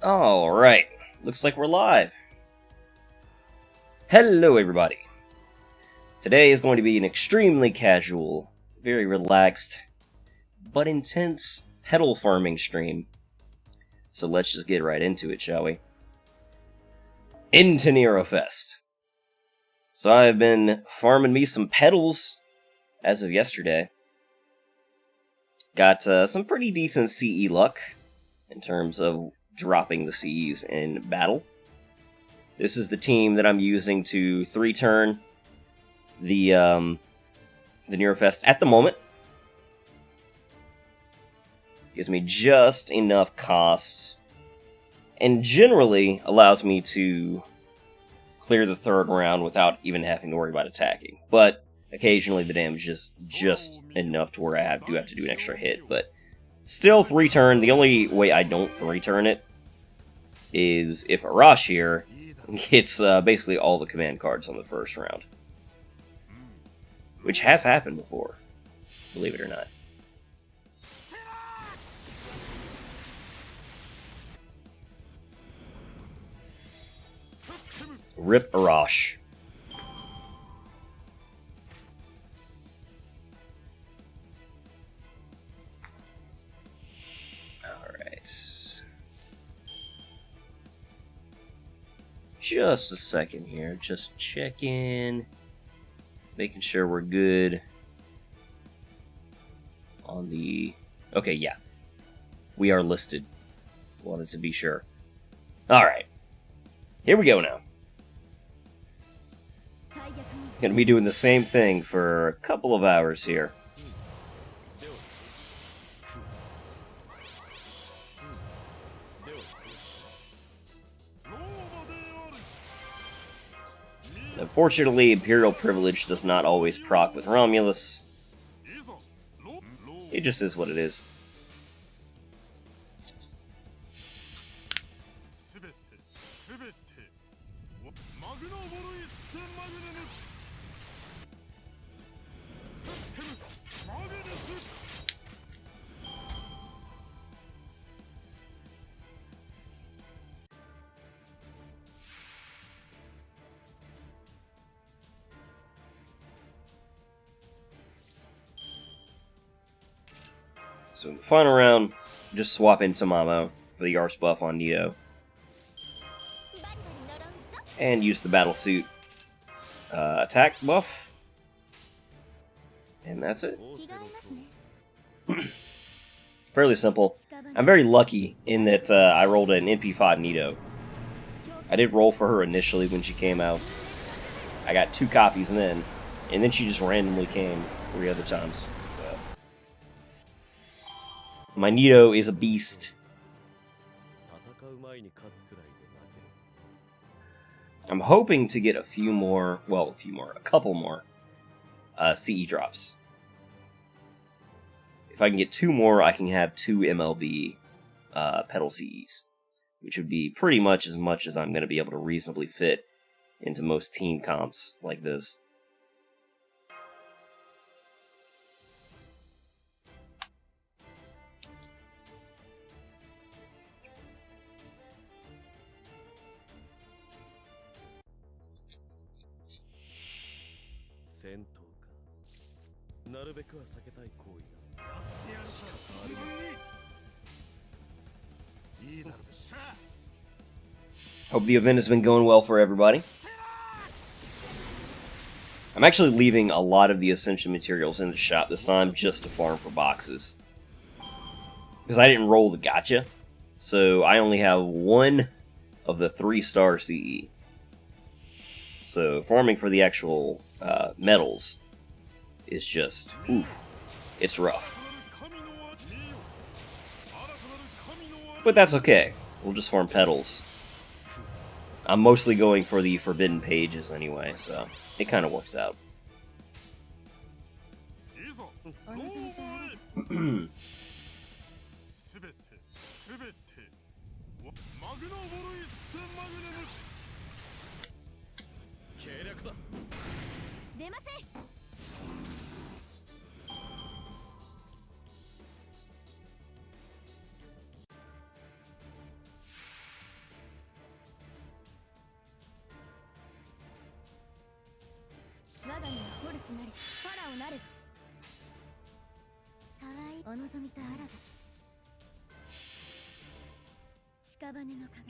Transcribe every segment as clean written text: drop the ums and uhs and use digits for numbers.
Alright, looks like we're live. Hello everybody. Today is going to be an extremely casual, very relaxed, but intense petal farming stream. So let's just get right into it, shall we? Into Nero Fest. So I've been farming me some petals as of yesterday. Got some pretty decent CE luck in terms of dropping the CEs in battle. This is the team that I'm using to 3-turn the Nero Fest at the moment. Gives me just enough cost, and generally allows me to clear the third round without even having to worry about attacking. But occasionally the damage is just enough to where I do have to do an extra hit, but still 3-turn. The only way I don't 3-turn it is if Arash here gets basically all the command cards on the first round. Which has happened before, believe it or not. Rip Arash. Just a second here, just check in, making sure we're good on the... Okay, yeah, we are listed. Wanted to be sure. Alright, here we go now. Gonna be doing the same thing for a couple of hours here. Unfortunately, Imperial Privilege does not always proc with Romulus. It just is what it is. So in the final round, just swap into Mamo for the Arse buff on Nero. And use the battle suit attack buff. And that's it. Fairly simple. I'm very lucky in that I rolled an MP5 Nero. I did roll for her initially when she came out. I got 2 copies and then she just randomly came 3 other times. My Nero is a beast. I'm hoping to get a couple more CE drops. If I can get 2 more, I can have 2 MLB petal CEs, which would be pretty much as I'm going to be able to reasonably fit into most team comps like this. Hope the event has been going well for everybody. I'm actually leaving a lot of the Ascension materials in the shop this time just to farm for boxes. Because I didn't roll the Gacha, so I only have 1 of the 3-star CE. So farming for the actual medals is just, oof, it's rough. But that's okay, we'll just farm petals. I'm mostly going for the forbidden pages anyway, so it kind of works out.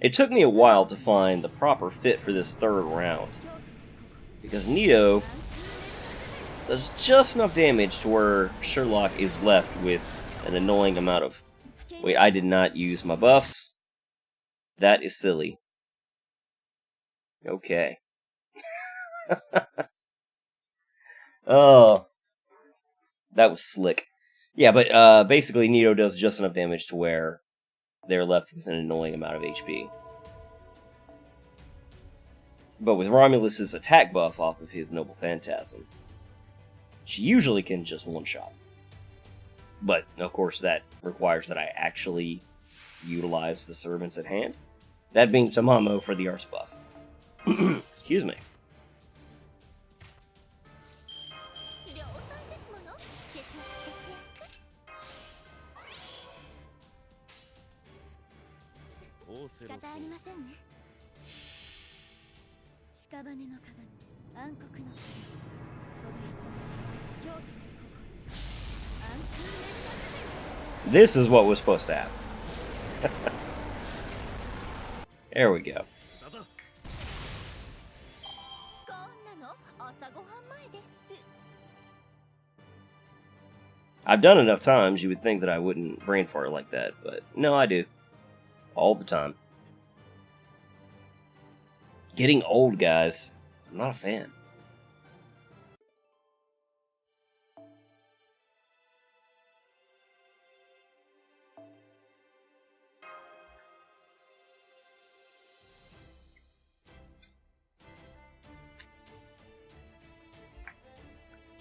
It took me a while to find the proper fit for this third round, because Nero does just enough damage to where Sherlock is left with an annoying amount of... Wait, I did not use my buffs. That is silly. Okay. Oh, that was slick. Yeah, but basically Nero does just enough damage to where they're left with an annoying amount of HP. But with Romulus's attack buff off of his Noble Phantasm, she usually can just one-shot. But, of course, that requires that I actually utilize the servants at hand. That being Tamamo for the Arse buff. Excuse me. This is what was supposed to happen. There we go. I've done enough times, you would think that I wouldn't brain fart like that, but no, I do. All the time. Getting old, guys. I'm not a fan.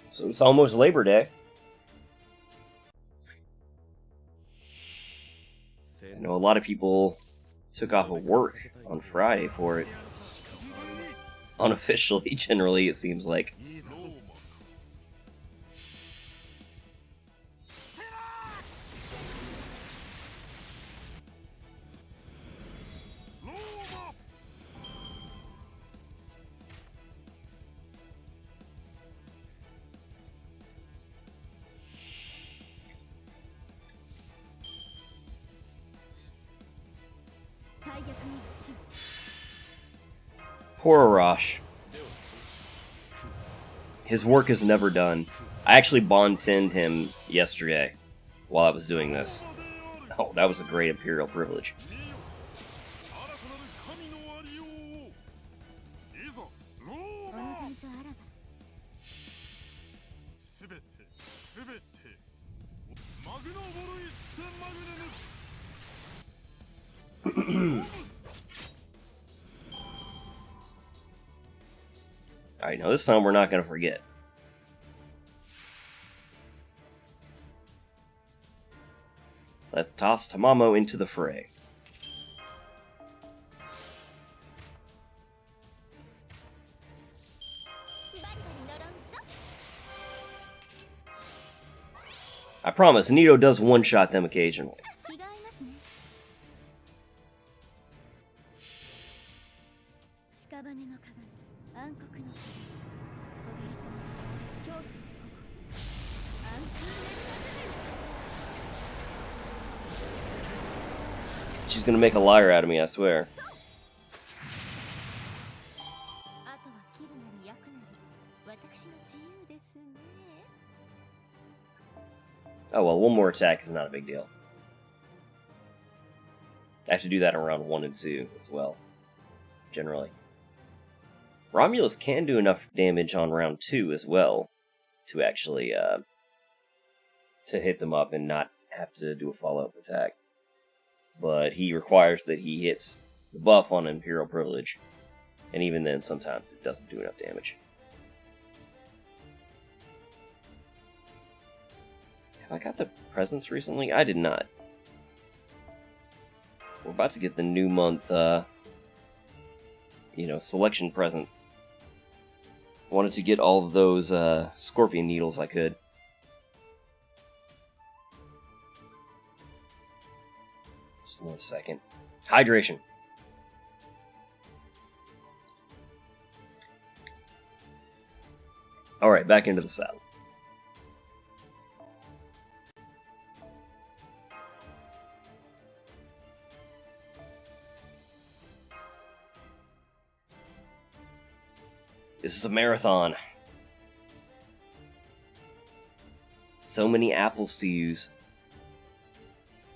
So it's almost Labor Day. I know a lot of people took off of work on Friday for it. Unofficially, generally, it seems like. Poor Arash. His work is never done. I actually Bond-10'd him yesterday while I was doing this. Oh, that was a great Imperial privilege. Alright, now this time we're not going to forget. Let's toss Tamamo into the fray. I promise, Nero does one-shot them occasionally. She's gonna make a liar out of me, I swear. Oh well, one more attack is not a big deal. I have to do that in round 1 and 2 as well, generally. Romulus can do enough damage on round 2 as well to actually to hit them up and not have to do a follow-up attack. But he requires that he hits the buff on Imperial Privilege, and even then sometimes it doesn't do enough damage. Have I got the presents recently? I did not. We're about to get the new month, selection present. Wanted to get all of those scorpion needles I could. Just 1 second. Hydration. Alright, back into the saddle. This is a marathon. So many apples to use.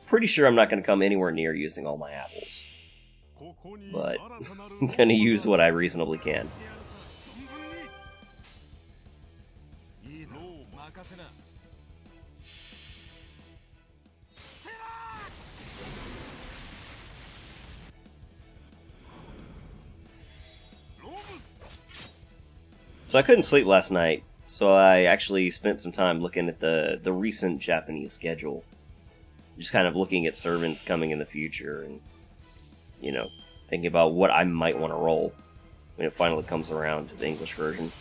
Pretty sure I'm not going to come anywhere near using all my apples. But I'm going to use what I reasonably can. So I couldn't sleep last night, so I actually spent some time looking at the recent Japanese schedule. Just kind of looking at servants coming in the future and, you know, thinking about what I might want to roll when it finally comes around to the English version.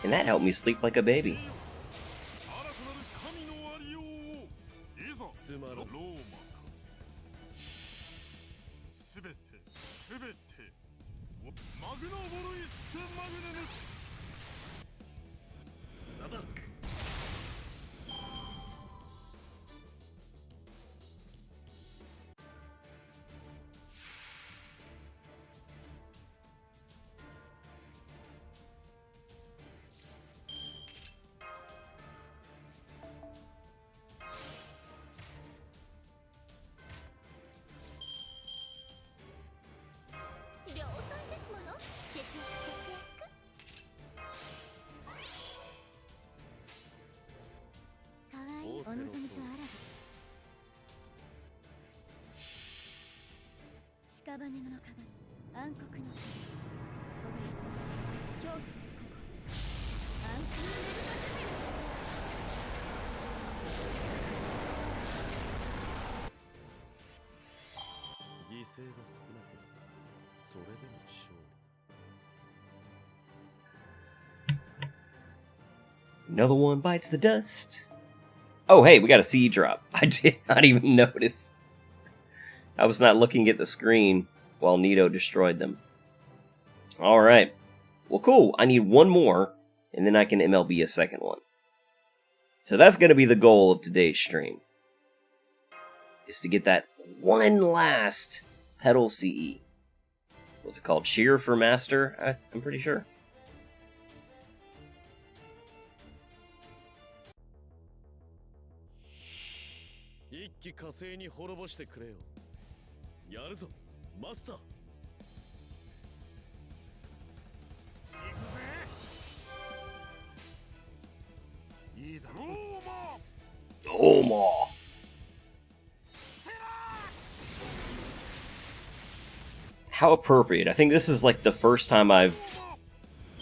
And that helped me sleep like a baby. Another one bites the dust. Oh, hey, we got a CE drop. I did not even notice. I was not looking at the screen while Nero destroyed them. Alright. Well, cool. I need one more, and then I can MLB a second one. So that's going to be the goal of today's stream. Is to get that one last pedal CE. What's it called? Cheer for Master? I'm pretty sure. Oma! How appropriate. I think this is like the first time I've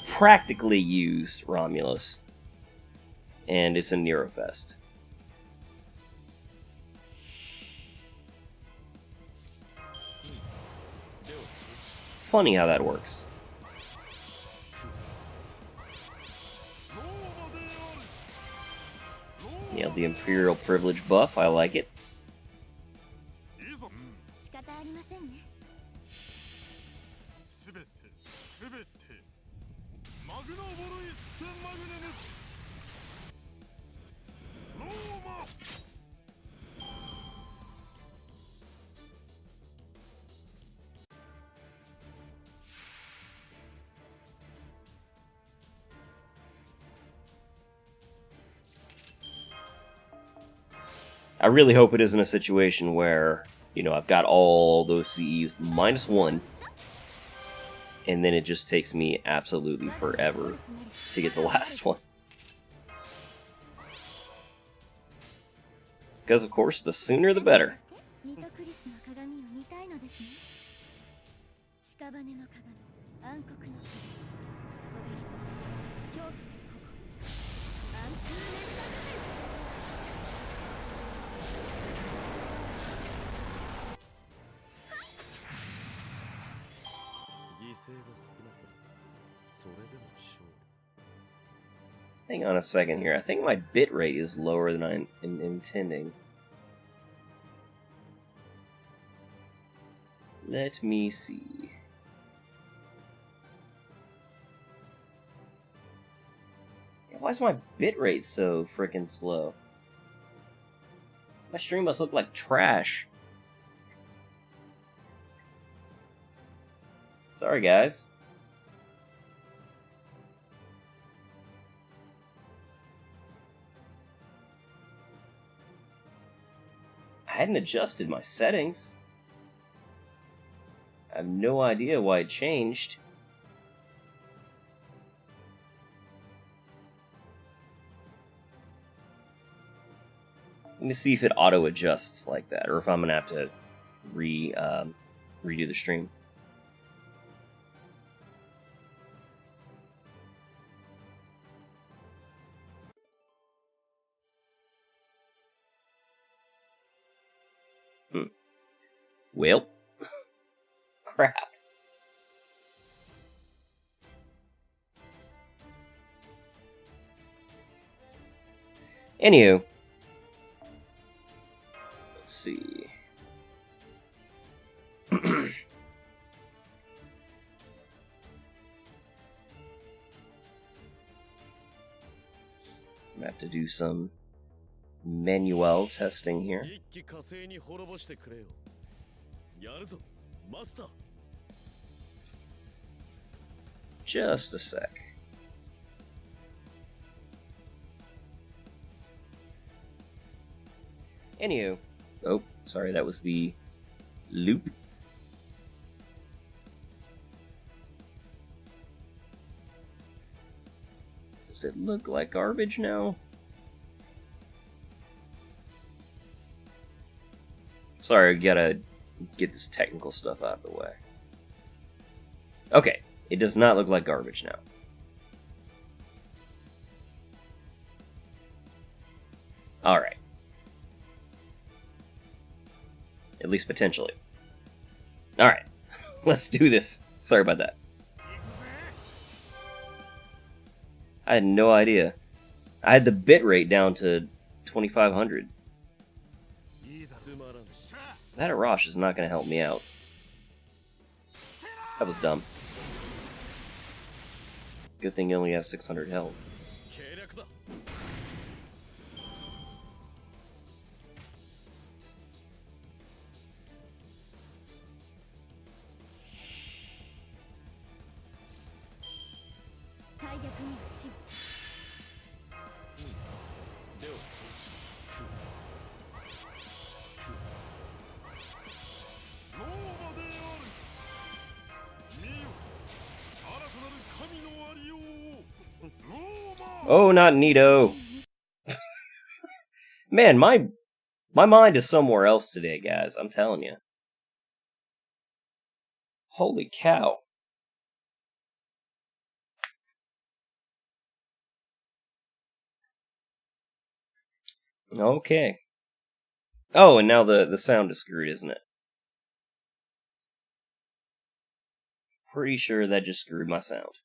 practically used Romulus. And it's in Nero Fest. Funny how that works. Yeah, the Imperial Privilege buff, I like it. I really hope it isn't a situation where, you know, I've got all those CEs -1, and then it just takes me absolutely forever to get the last one. Because, of course, the sooner the better. Hang on a second here. I think my bitrate is lower than I'm intending. Let me see. Why is my bitrate so freaking slow? My stream must look like trash. Sorry, guys. I hadn't adjusted my settings. I have no idea why it changed. Let me see if it auto adjusts like that, or if I'm gonna have to redo the stream. Well, crap. Anywho, let's see. I'm gonna have to do some manual testing here. Just a sec. Anywho, oh, sorry, that was the loop. Does it look like garbage now? Sorry, I gotta get this technical stuff out of the way. Okay, it does not look like garbage now. Alright. At least potentially. Alright, let's do this. Sorry about that. I had no idea. I had the bitrate down to 2500. That Arash is not going to help me out. That was dumb. Good thing he only has 600 health. Oh, not Nero. Man, my mind is somewhere else today, guys. I'm telling you. Holy cow. Okay. Oh, and now the sound is screwed, isn't it? Pretty sure that just screwed my sound.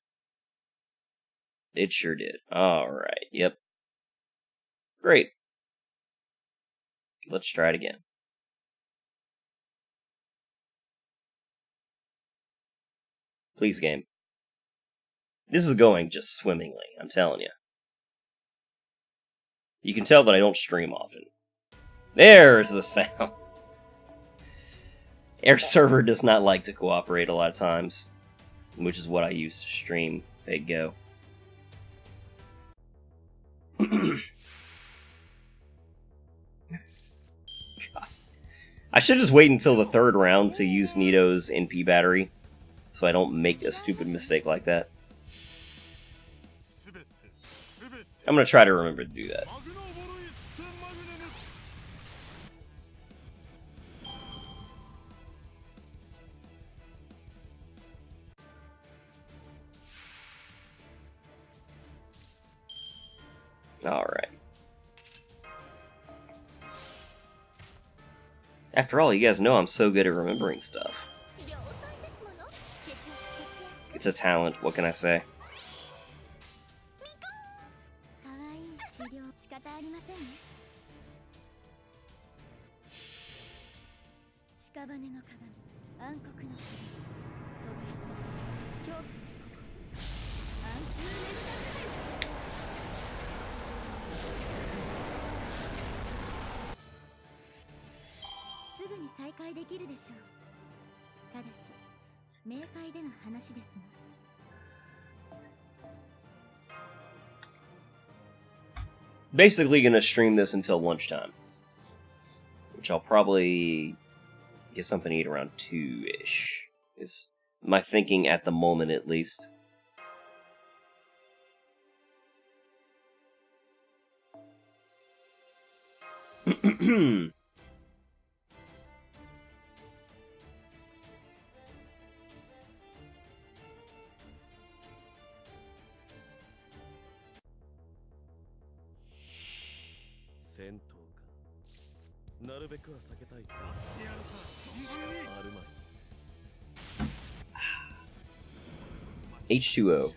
It sure did. Alright, yep. Great. Let's try it again. Please, game. This is going just swimmingly, I'm telling you. You can tell that I don't stream often. There's the sound. Air server does not like to cooperate a lot of times, which is what I use to stream Fake Go. God. I should just wait until the third round to use Nito's NP battery, so I don't make a stupid mistake like that. I'm gonna try to remember to do that. Alright. After all, you guys know I'm so good at remembering stuff. It's a talent, what can I say? Basically gonna stream this until lunchtime, which I'll probably get something to eat around 2-ish, is my thinking at the moment, at least. H2O.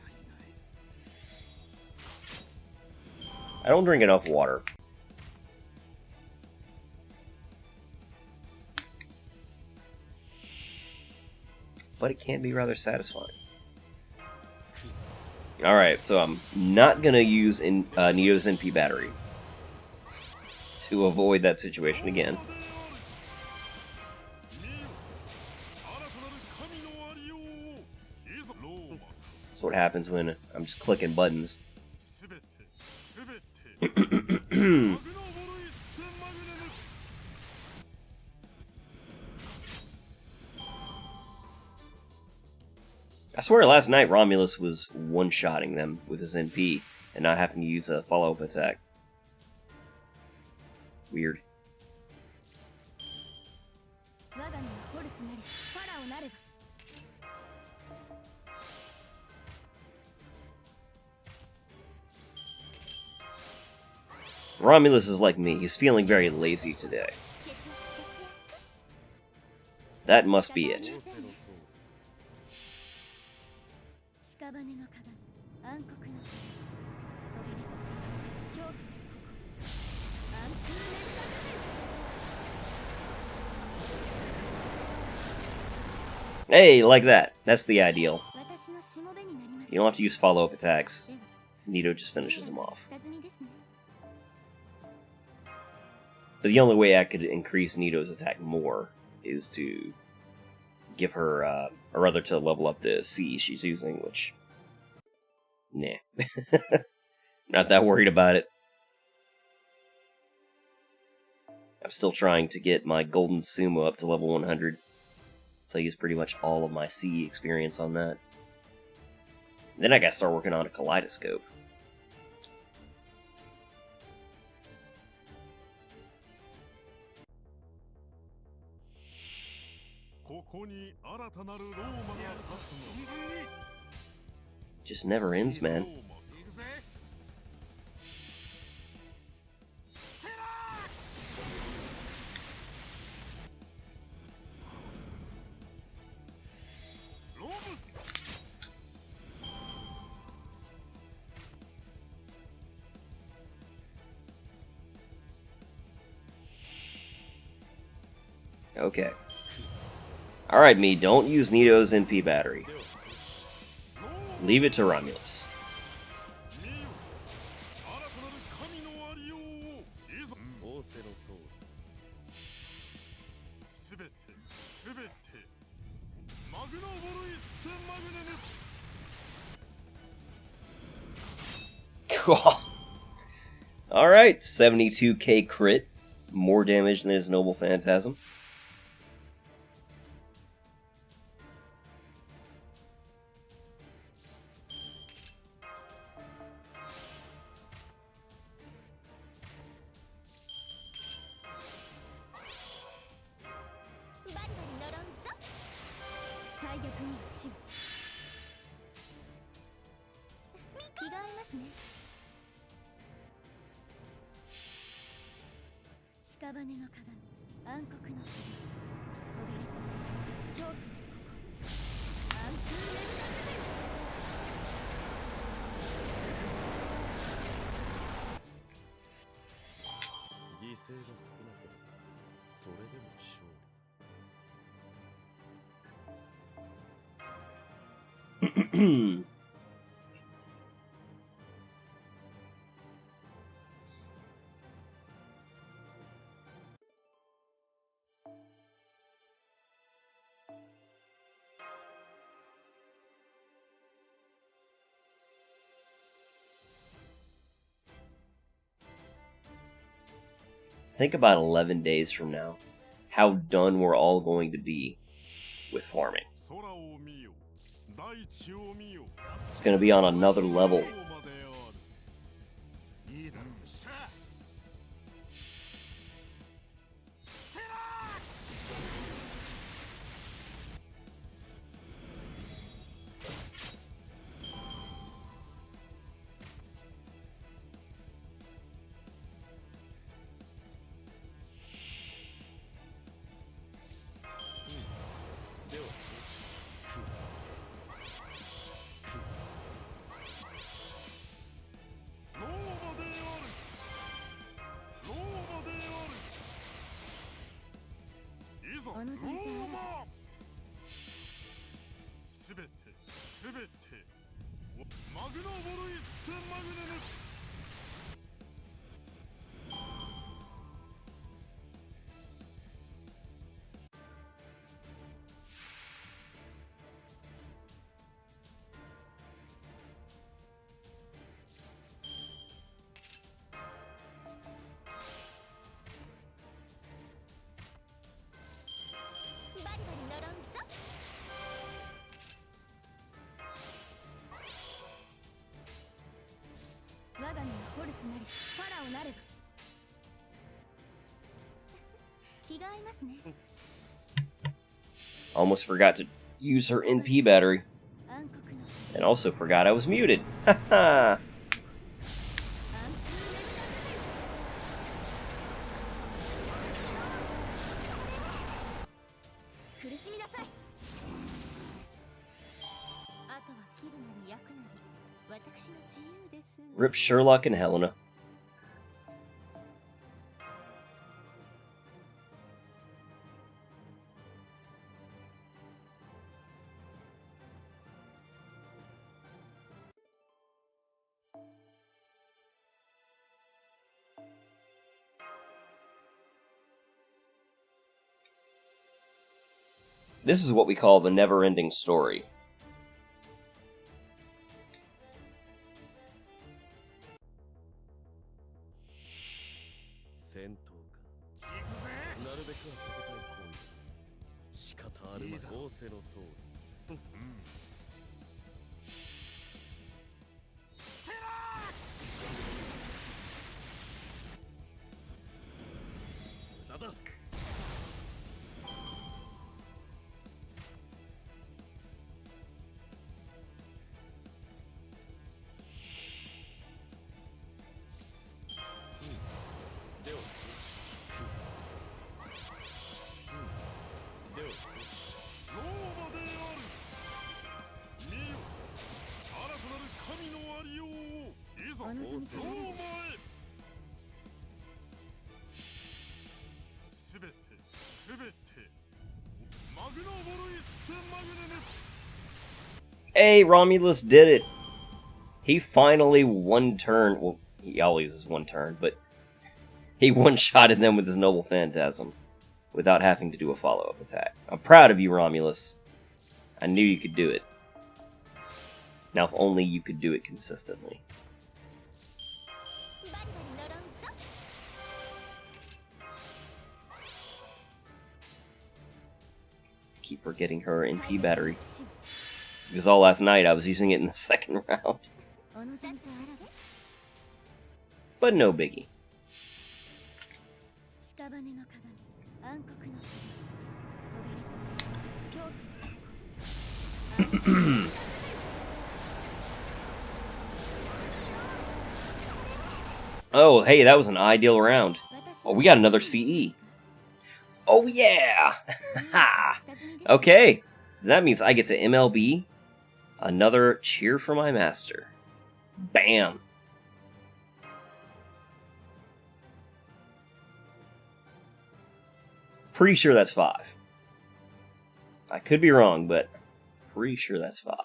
I don't drink enough water. But it can be rather satisfying. Alright, so I'm not gonna use Neo's NP battery to avoid that situation again. That's what happens when I'm just clicking buttons. I swear last night Romulus was one-shotting them with his NP and not having to use a follow-up attack. Weird. Romulus is like me, he's feeling very lazy today. That must be it. Hey, like that. That's the ideal. You don't have to use follow-up attacks. Nito just finishes them off. But the only way I could increase Nito's attack more is to give her, or rather to level up the C she's using, which... nah. Not that worried about it. I'm still trying to get my Golden Sumo up to level 100. So I use pretty much all of my C experience on that. Then I gotta start working on a Kaleidoscope. Just never ends, man. Okay. Alright, me, don't use Nito's NP battery. Leave it to Romulus. Alright, 72k crit. More damage than his Noble Phantasm. Think about 11 days from now, how done we're all going to be with farming. It's going to be on another level. Almost forgot to use her NP battery. And also forgot I was muted. Haha. Rip Sherlock and Helena. This is what we call the never-ending story. Hey, Romulus did it! He finally one turn. Well, he always is one turn, but he one-shotted them with his Noble Phantasm without having to do a follow-up attack. I'm proud of you, Romulus. I knew you could do it. Now, if only you could do it consistently. Keep forgetting her NP battery. Because all last night I was using it in the second round. But no biggie. Oh, hey, that was an ideal round. Oh, we got another CE. Oh, yeah! Okay, that means I get to MLB. Another cheer for my master. Bam! Pretty sure that's 5. I could be wrong, but pretty sure that's 5.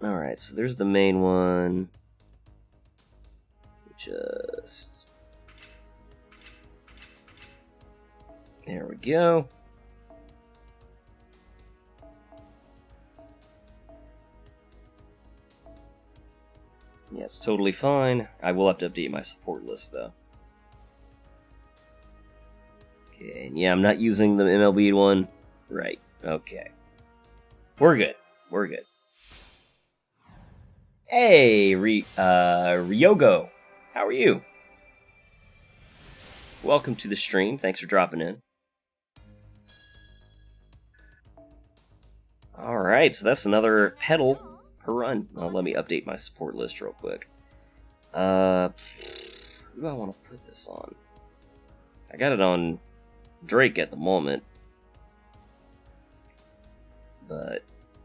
Alright, so there's the main one. Just... There we go. Yeah, it's totally fine. I will have to update my support list, though. Okay, and yeah, I'm not using the MLB one. Right, okay. We're good. We're good. Hey, Ryogo. How are you? Welcome to the stream. Thanks for dropping in. Alright, so that's another petal per run. Well, let me update my support list real quick. Who do I want to put this on? I got it on Drake at the moment. But,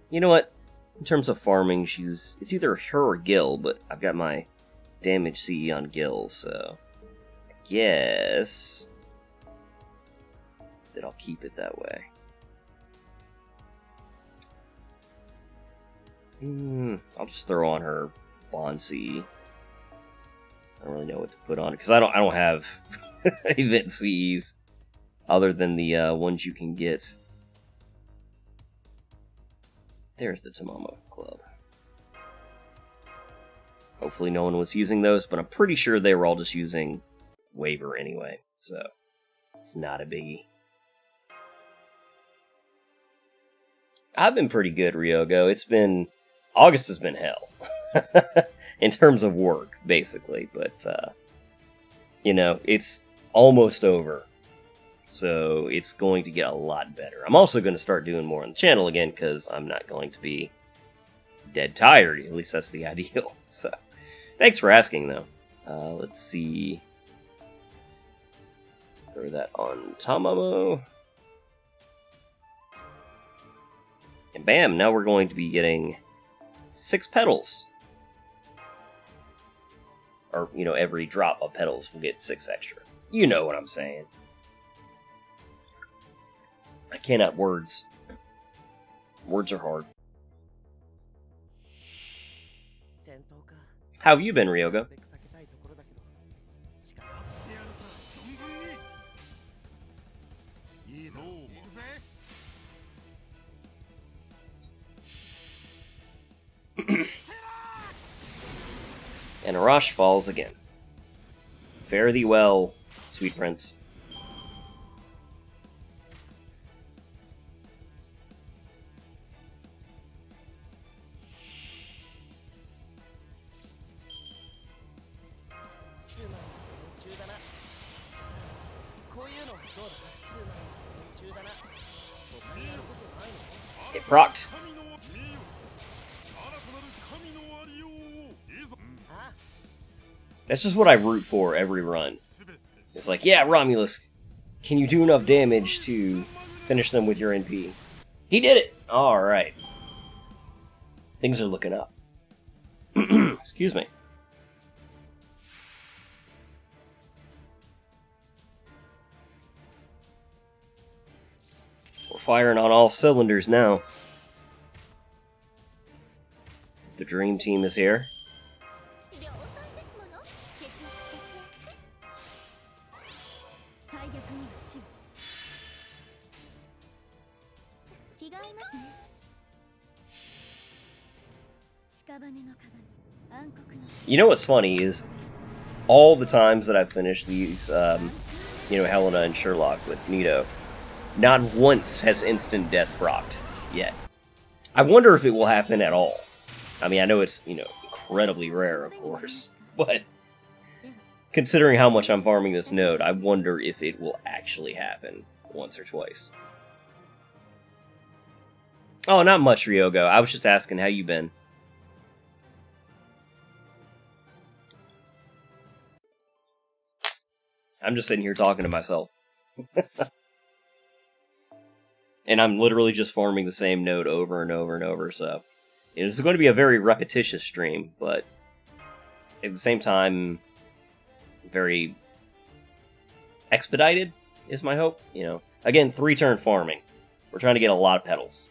you know what? In terms of farming, it's either her or Gil, but I've got my damage CE on Gil, so I guess that I'll keep it that way. I'll just throw on her Bond CE. I don't really know what to put on it, because I don't have event CEs other than the ones you can get. There's the Tamamo Club. Hopefully no one was using those, but I'm pretty sure they were all just using waiver anyway, so it's not a biggie. I've been pretty good, Ryogo. August has been hell. In terms of work, basically, but, you know, it's almost over. So it's going to get a lot better. I'm also going to start doing more on the channel again, because I'm not going to be dead tired. At least that's the ideal. So, thanks for asking, though. Let's see. Throw that on Tamamo. And bam, now we're going to be getting 6 petals. Or, you know, every drop of petals will get 6 extra. You know what I'm saying. I cannot words. Words are hard. How have you been, Ryogo? And Arash falls again. Fare thee well, sweet prince. It procced. That's just what I root for every run. It's like, yeah, Romulus, can you do enough damage to finish them with your NP? He did it! Alright. Things are looking up. Excuse me. We're firing on all cylinders now. The dream team is here. You know what's funny is all the times that I've finished these, you know, Helena and Sherlock with Nito, not once has instant death procced yet. I wonder if it will happen at all. I mean, I know it's, you know, incredibly rare, of course, but considering how much I'm farming this node, I wonder if it will actually happen once or twice. Oh, not much, Ryogo. I was just asking how you been. I'm just sitting here talking to myself. And I'm literally just farming the same node over and over and over, so... This is going to be a very repetitious stream, but... At the same time... very... expedited, is my hope. You know, again, 3-turn farming. We're trying to get a lot of petals.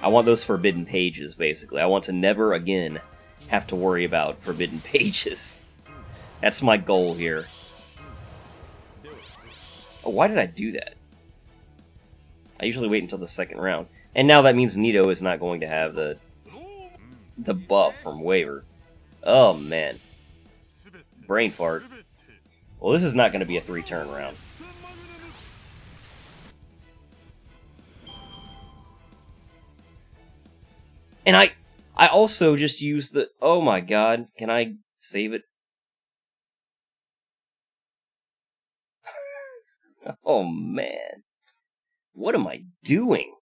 I want those forbidden pages, basically. I want to never again have to worry about forbidden pages. That's my goal here. Oh, why did I do that? I usually wait until the second round. And now that means Nito is not going to have the buff from waiver. Oh, man. Brain fart. Well, this is not going to be a 3-turn round. And I also just used the... Oh my god. Can I save it? Oh man. What am I doing?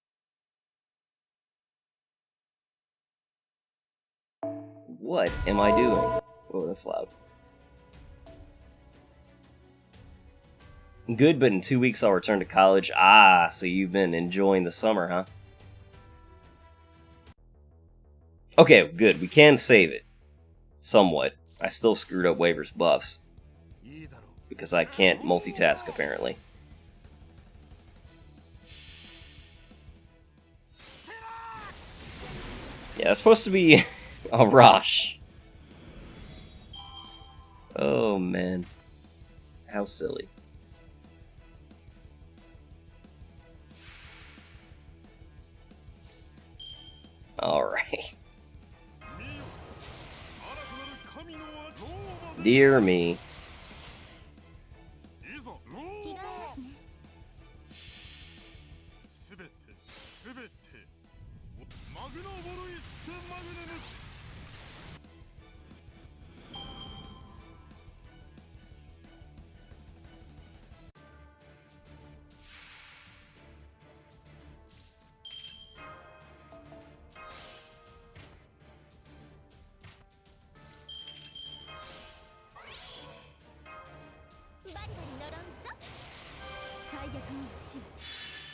What am I doing? Oh, that's loud. Good, but in 2 weeks I'll return to college. Ah, so you've been enjoying the summer, huh? Okay, good. We can save it. Somewhat. I still screwed up waivers buffs. Because I can't multitask, apparently. Yeah, it's supposed to be a rush. Oh, man. How silly. Alright. Dear me.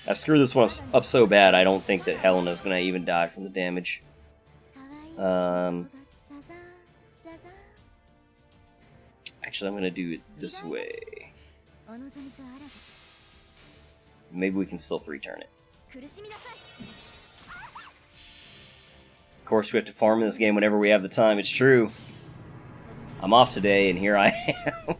I screwed this one up so bad, I don't think that Helena's gonna even die from the damage. Actually, I'm gonna do it this way. Maybe we can still 3-turn it. Of course, we have to farm in this game whenever we have the time. It's true. I'm off today, and here I am.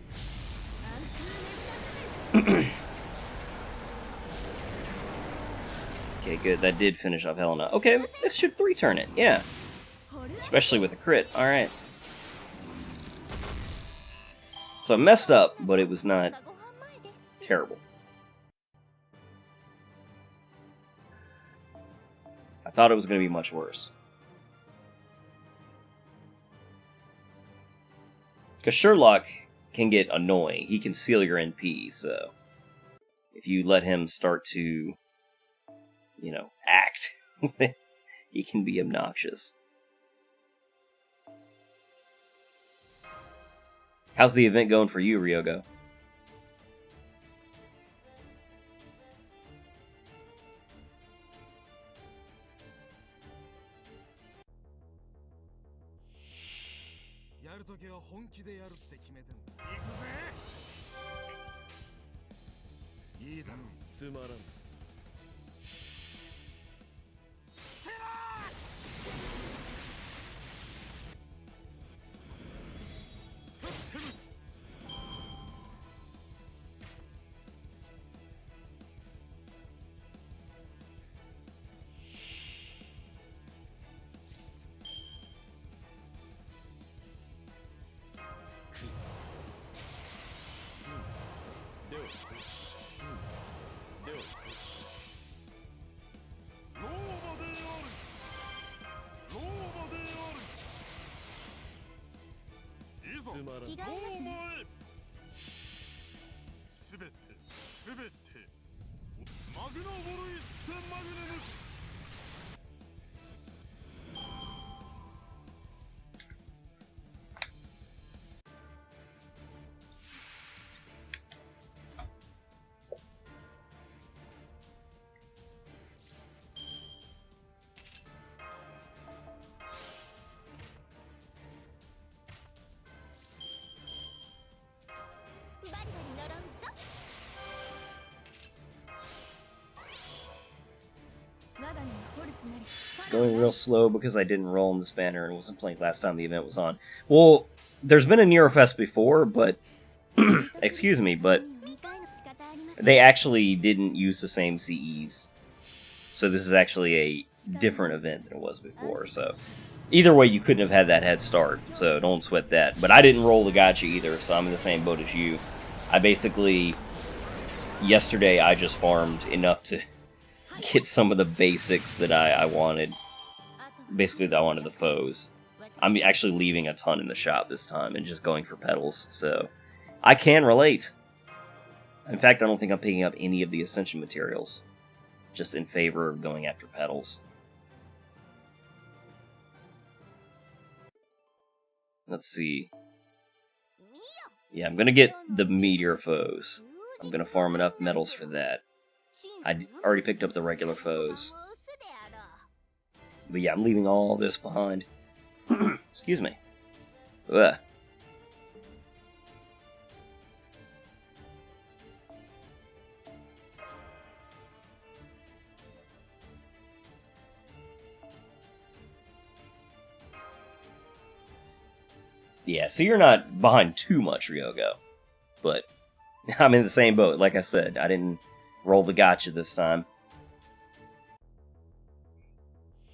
Okay, good. That did finish off Helena. Okay, this should 3-turn it. Yeah. Especially with a crit. Alright. So I messed up, but it was not terrible. I thought it was going to be much worse. Because Sherlock can get annoying. He can seal your NP, so if you let him start to, you know, act, he can be obnoxious. How's the event going for you, Ryogo? It's going real slow because I didn't roll in this banner and wasn't playing last time the event was on. Well, there's been a Nero Fest before, but... excuse me, but... they actually didn't use the same CEs. So this is actually a different event than it was before, so... either way, you couldn't have had that head start, so don't sweat that. But I didn't roll the Gacha either, so I'm in the same boat as you. I basically... yesterday, I just farmed enough to get some of the basics that I wanted. Basically, I wanted the foes. I'm actually leaving a ton in the shop this time and just going for petals, so... I can relate. In fact, I don't think I'm picking up any of the Ascension materials. Just in favor of going after petals. Let's see. Yeah, I'm gonna get the meteor foes. I'm gonna farm enough medals for that. I already picked up the regular foes. But yeah, I'm leaving all this behind. Excuse me. Ugh. Yeah, so you're not behind too much, Ryogo. But I'm in the same boat. Like I said, I didn't roll the Gacha this time.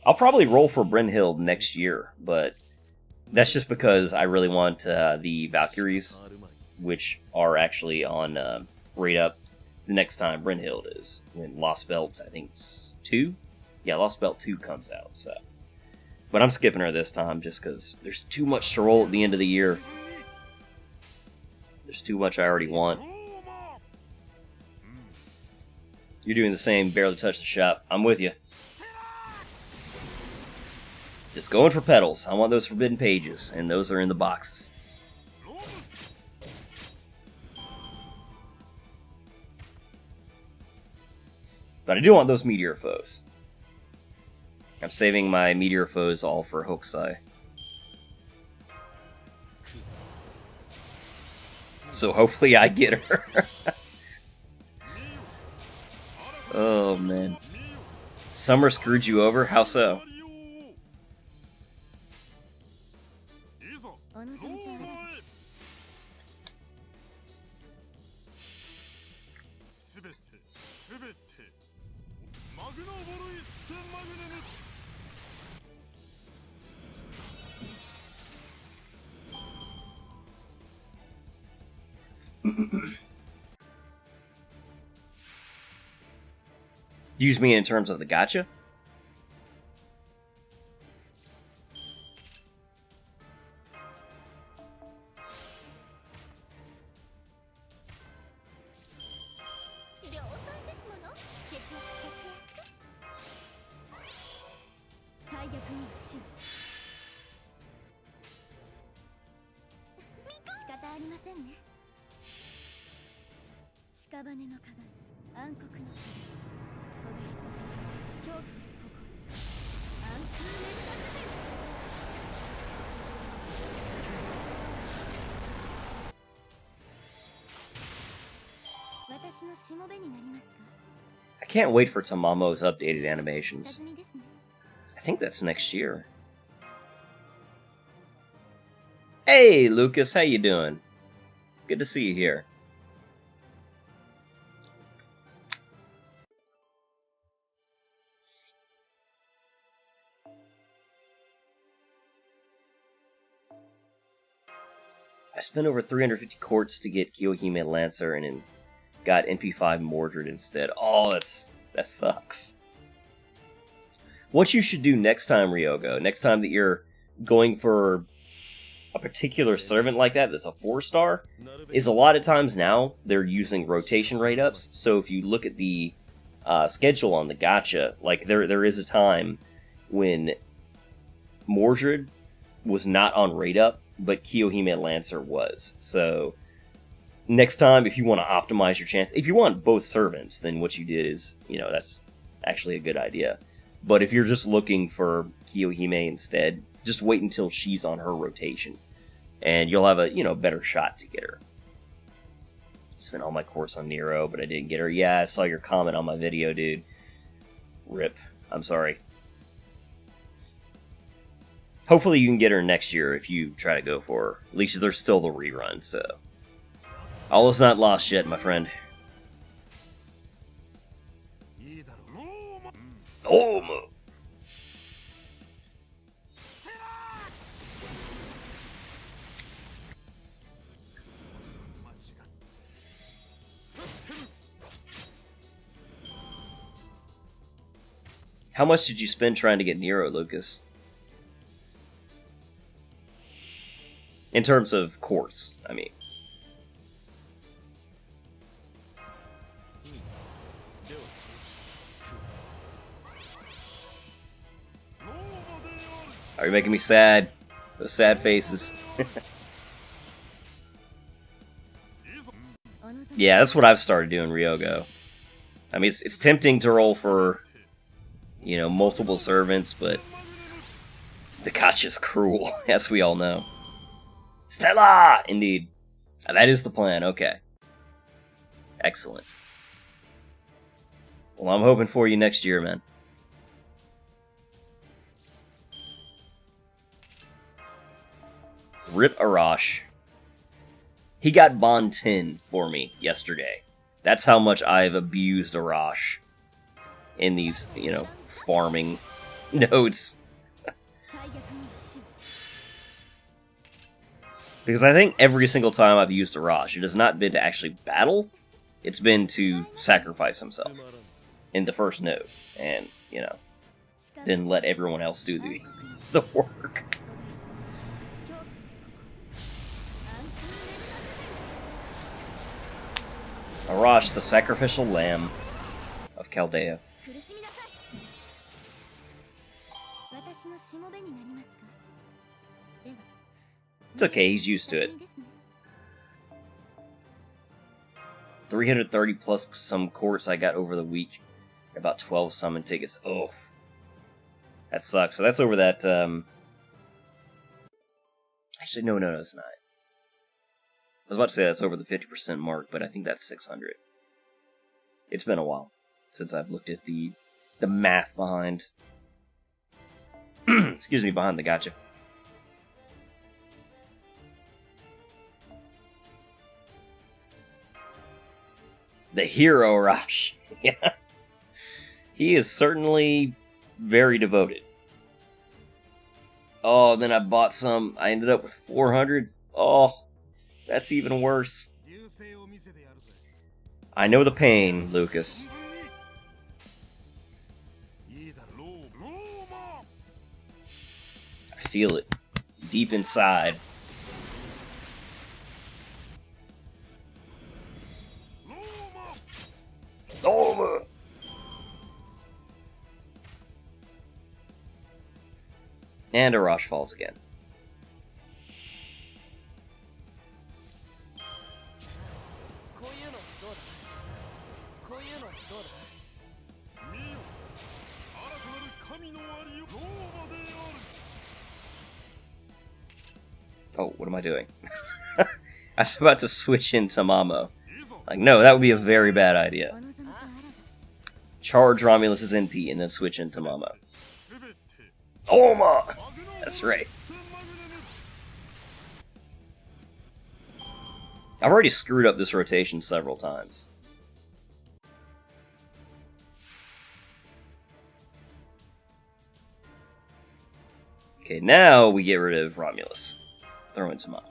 I'll probably roll for Brynhild next year, but that's just because I really want the Valkyries, which are actually on rate up the next time Brynhild is. When Lost Belt, I think it's 2? Yeah, Lost Belt 2 comes out, so... but I'm skipping her this time just because there's too much to roll at the end of the year. There's too much I already want. You're doing the same, barely touch the shop. I'm with you. Just going for petals. I want those forbidden pages, and those are in the boxes. But I do want those meteor foes. I'm saving my meteor foes all for Hokusai. So hopefully I get her. Oh man. Summer screwed you over? How so? Use me in terms of the Gacha? I can't wait for Tamamo's updated animations. I think that's next year. Hey, Lucas, how you doing? Good to see you here. I spent over 350 quartz to get Kiyohime Lancer and then got NP5 Mordred instead. Oh, that sucks. What you should do next time, Ryogo, next time that you're going for a particular servant like that that's a 4-star, is a lot of times now they're using rotation rate ups. So if you look at the schedule on the Gacha, like there is a time when Mordred was not on rate up, but Kiyohime Lancer was. So next time, if you want to optimize your chance, if you want both servants, then what you did is, that's actually a good idea. But if you're just looking for Kiyohime instead, just wait until she's on her rotation, and you'll have a, better shot to get her. Spent all my course on Nero, but I didn't get her. Yeah, I saw your comment on my video, dude. RIP. I'm sorry. Hopefully you can get her next year if you try to go for her. At least there's still the rerun, so... all is not lost yet, my friend. Oh! How much did you spend trying to get Nero, Lucas? In terms of course, I mean. Are you making me sad? Those sad faces. Yeah, that's what I've started doing, Ryogo. I mean, it's tempting to roll for, you know, multiple servants, but the Gacha's cruel, as we all know. Stella! Indeed. That is the plan, okay. Excellent. Well, I'm hoping for you next year, man. Rip Arash. He got Bond 10 for me yesterday. That's how much I've abused Arash in these, you know, farming nodes. Because I think every single time I've used Arash, it has not been to actually battle, it's been to sacrifice himself in the first node. And, you know, then let everyone else do the work. Arash, the sacrificial lamb of Chaldea. It's okay, he's used to it. 330 plus some courts I got over the week. About 12 summon tickets. Oh, that sucks. So that's over that, actually, no, it's not. I was about to say that's over the 50% mark, but I think that's 600. It's been a while since I've looked at the math behind... excuse me, behind the gacha. The hero Rush. Yeah. He is certainly very devoted. Oh, then I bought some. I ended up with 400. Oh, that's even worse. I know the pain, Lucas. I feel it deep inside. Over. And Arash falls again. Oh, what am I doing? I was about to switch into Mamo. Like, no, that would be a very bad idea. Charge Romulus's NP and then switch into Mamo. Oma! That's right. I've already screwed up this rotation several times. Okay, now we get rid of Romulus. Throw in some Mamo.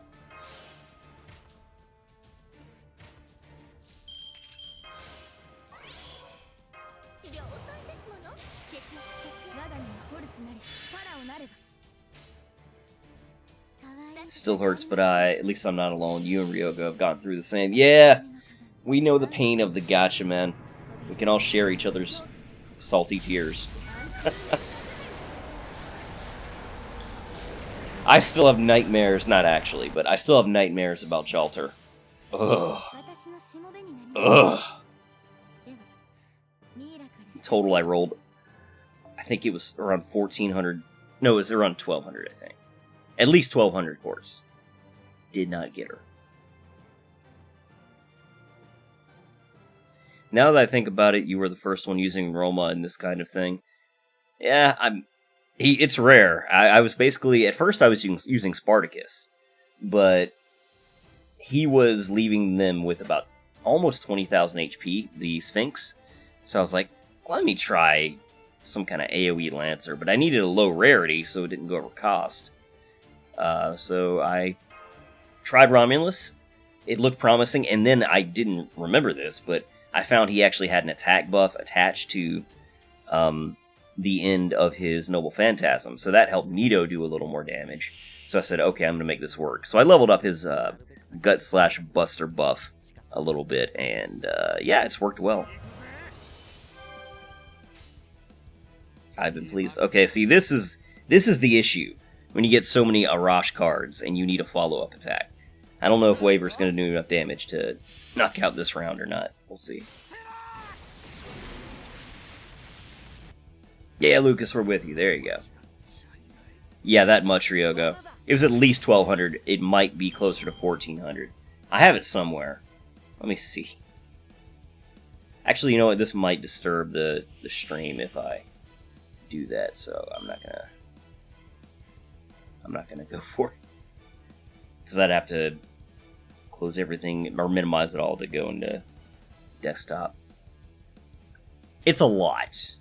Still hurts, but at least I'm not alone. You and Ryogo have gone through the same. Yeah, we know the pain of the gacha, man. We can all share each other's salty tears. I still have nightmares, not actually, but I still have nightmares about Jalter. Ugh. Ugh. In total, I rolled, I think it was around 1,400. No, it was around 1,200, I think. At least 1,200 courts. Did not get her. Now that I think about it, you were the first one using Roma in this kind of thing. Yeah, It's rare. I was basically, at first I was using Spartacus, but he was leaving them with about almost 20,000 HP, the Sphinx. So I was like, let me try some kind of AoE Lancer, but I needed a low rarity, so it didn't go over cost. So I tried Romulus. It looked promising, and then I didn't remember this, but I found he actually had an attack buff attached to the end of his Noble Phantasm, so that helped Nero do a little more damage. So I said, okay, I'm going to make this work. So I leveled up his Gut/Buster buff a little bit, and yeah, it's worked well. I've been pleased. Okay, see, this is the issue when you get so many Arash cards and you need a follow-up attack. I don't know if Waver's going to do enough damage to knock out this round or not. We'll see. Yeah, Lucas, we're with you. There you go. Yeah, that much, Ryogo. It was at least 1,200. It might be closer to 1,400. I have it somewhere. Let me see. Actually, you know what? This might disturb the stream if I do that, so I'm not gonna go for it. Because I'd have to close everything, or minimize it all to go into desktop. It's a lot.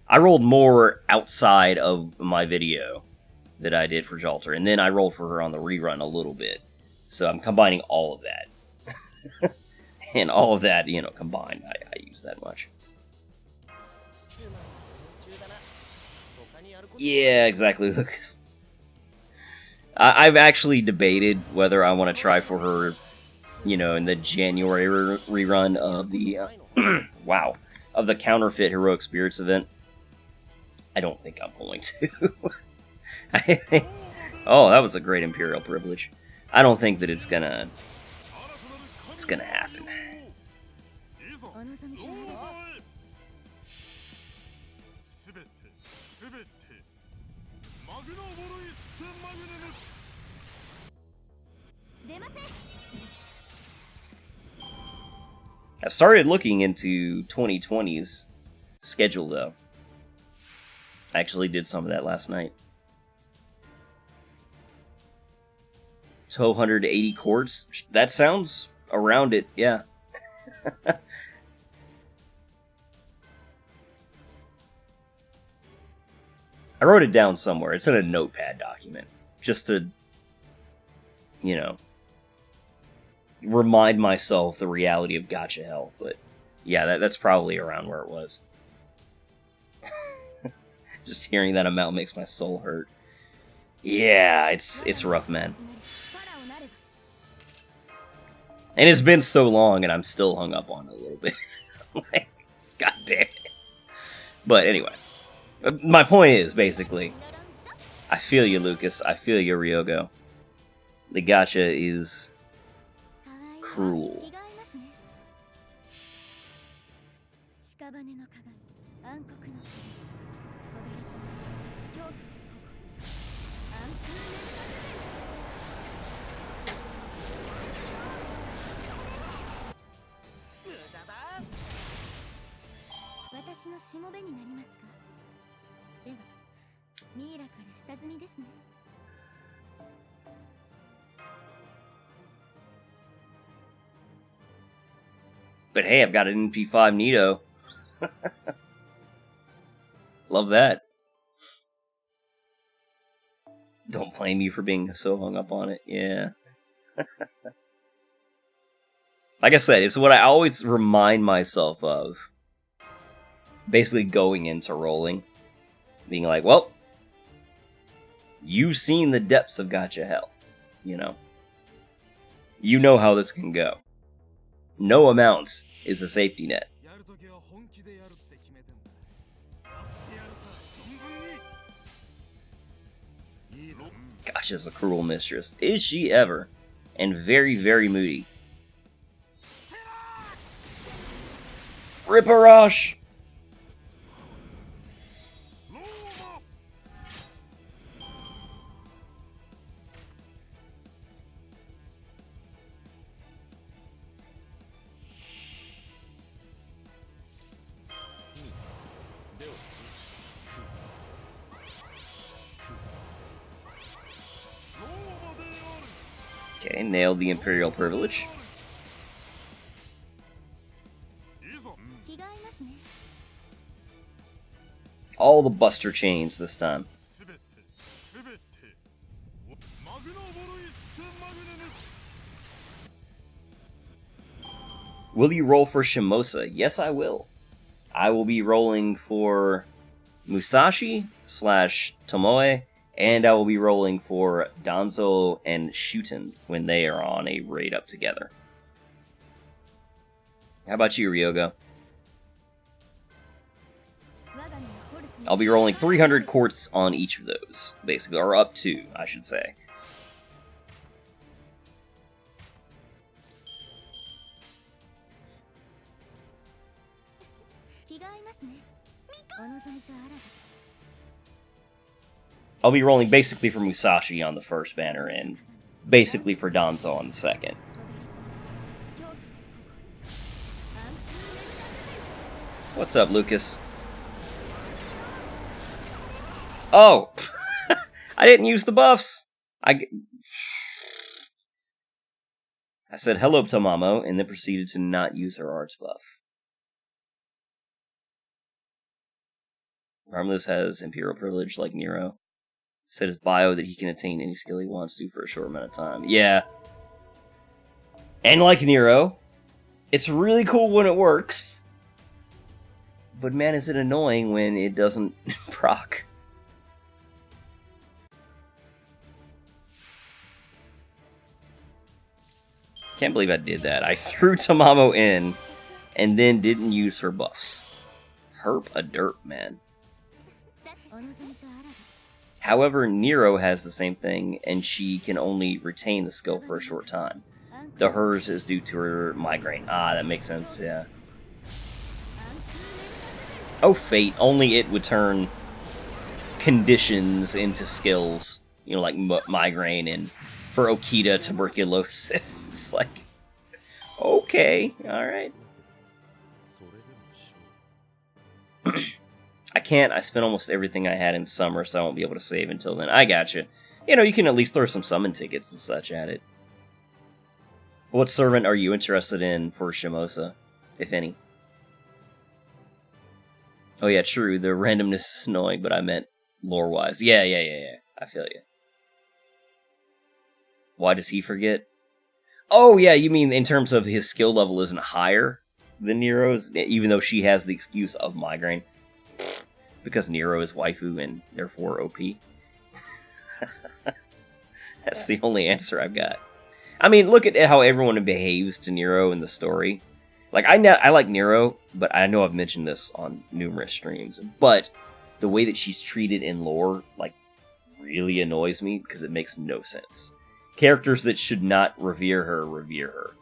I rolled more outside of my video that I did for Jalter, and then I rolled for her on the rerun a little bit. So I'm combining all of that. And all of that, you know, combined, I use that much. Yeah, exactly, Lucas. I've actually debated whether I want to try for her, you know, in the January rerun of the, wow, of the Counterfeit Heroic Spirits event. I don't think I'm going to. Oh, that was a great Imperial privilege. I don't think that it's gonna happen. I've started looking into 2020's schedule, though. I actually did some of that last night. 1,280 quartz? That sounds around it, yeah. I wrote it down somewhere. It's in a notepad document. Just to, you know, remind myself the reality of Gacha hell. But yeah, that's probably around where it was. Just hearing that amount makes my soul hurt. Yeah, it's rough, man. And it's been so long, and I'm still hung up on it a little bit. Like, God damn it. But anyway, my point is, basically, I feel you, Lucas. I feel you, Ryogo. The gacha is cruel. But hey, I've got an NP5 Nito. Love that. Don't blame me for being so hung up on it. Yeah. Like I said, it's what I always remind myself of. Basically going into rolling. Being like, well, you've seen the depths of Gacha hell. You know? You know how this can go. No amounts is a safety net. Gacha's a cruel mistress. Is she ever? And very, very moody. Riparash! Okay, nailed the Imperial Privilege. All the Buster Chains this time. Will you roll for Shimosa? Yes, I will. I will be rolling for Musashi / Tomoe, and I will be rolling for Danzo and Shuten when they are on a raid up together. How about you, Ryogo? I'll be rolling 300 quartz on each of those, basically, or up to, I should say. I'll be rolling basically for Musashi on the first banner and basically for Danzo on the second. What's up, Lucas? Oh! I didn't use the buffs! I said hello, Tamamo, and then proceeded to not use her arts buff. Harmless has Imperial Privilege like Nero. Said his bio that he can attain any skill he wants to for a short amount of time. Yeah. And like Nero, it's really cool when it works. But man, is it annoying when it doesn't proc. Can't believe I did that. I threw Tamamo in and then didn't use her buffs. Herp a derp, man. However, Nero has the same thing, and she can only retain the skill for a short time. The hers is due to her migraine. Ah, that makes sense, yeah. Oh, fate. Only it would turn conditions into skills. You know, like migraine and, for Okita, tuberculosis. It's like, okay, alright. I can't. I spent almost everything I had in summer, so I won't be able to save until then. I gotcha. You know, you can at least throw some summon tickets and such at it. What servant are you interested in for Shimosa, if any? Oh yeah, true. The randomness is annoying, but I meant lore-wise. Yeah. I feel you. Why does he forget? Oh yeah, you mean in terms of his skill level isn't higher than Nero's, even though she has the excuse of migraine? Because Nero is waifu and therefore OP. That's the only answer I've got. I mean, look at how everyone behaves to Nero in the story. Like, I like Nero, but I know I've mentioned this on numerous streams, but the way that she's treated in lore, like, really annoys me because it makes no sense. Characters that should not revere her, revere her.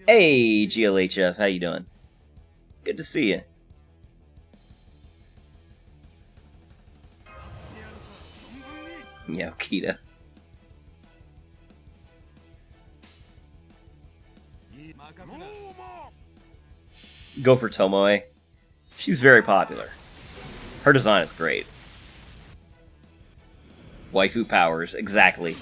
Hey, GLHF, how you doing? Good to see you. Yeah, Okita. Go for Tomoe. She's very popular. Her design is great. Waifu powers, exactly.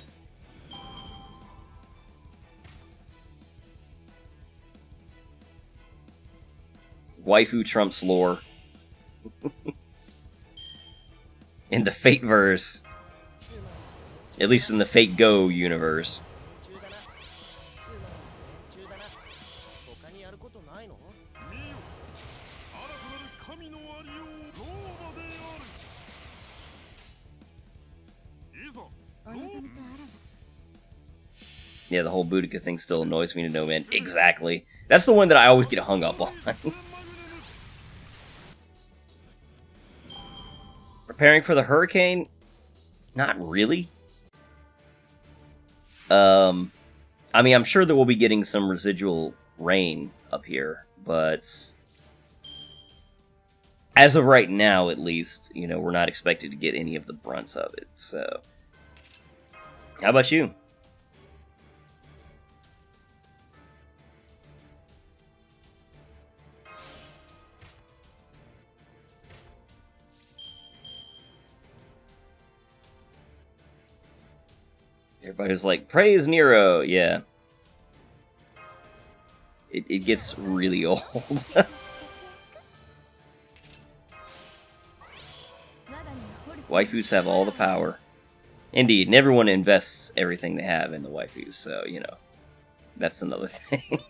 Waifu trumps lore. In the Fate-verse. At least in the Fate Go universe. Yeah, the whole Boudica thing still annoys me to no end. Exactly. That's the one that I always get hung up on. Preparing for the hurricane? Not really. I mean, I'm sure that we'll be getting some residual rain up here, but as of right now, at least, you know, we're not expected to get any of the brunts of it, so. How about you? Everybody was like, praise Nero! Yeah. It gets really old. Waifus have all the power. Indeed, and everyone invests everything they have in the waifus, so, you know, that's another thing.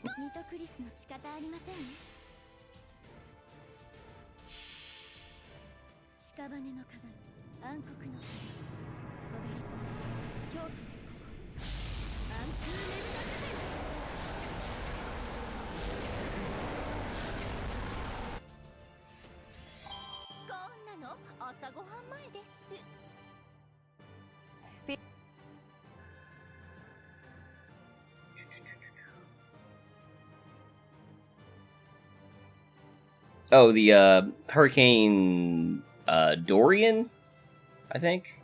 Oh, the Hurricane Dorian, I think.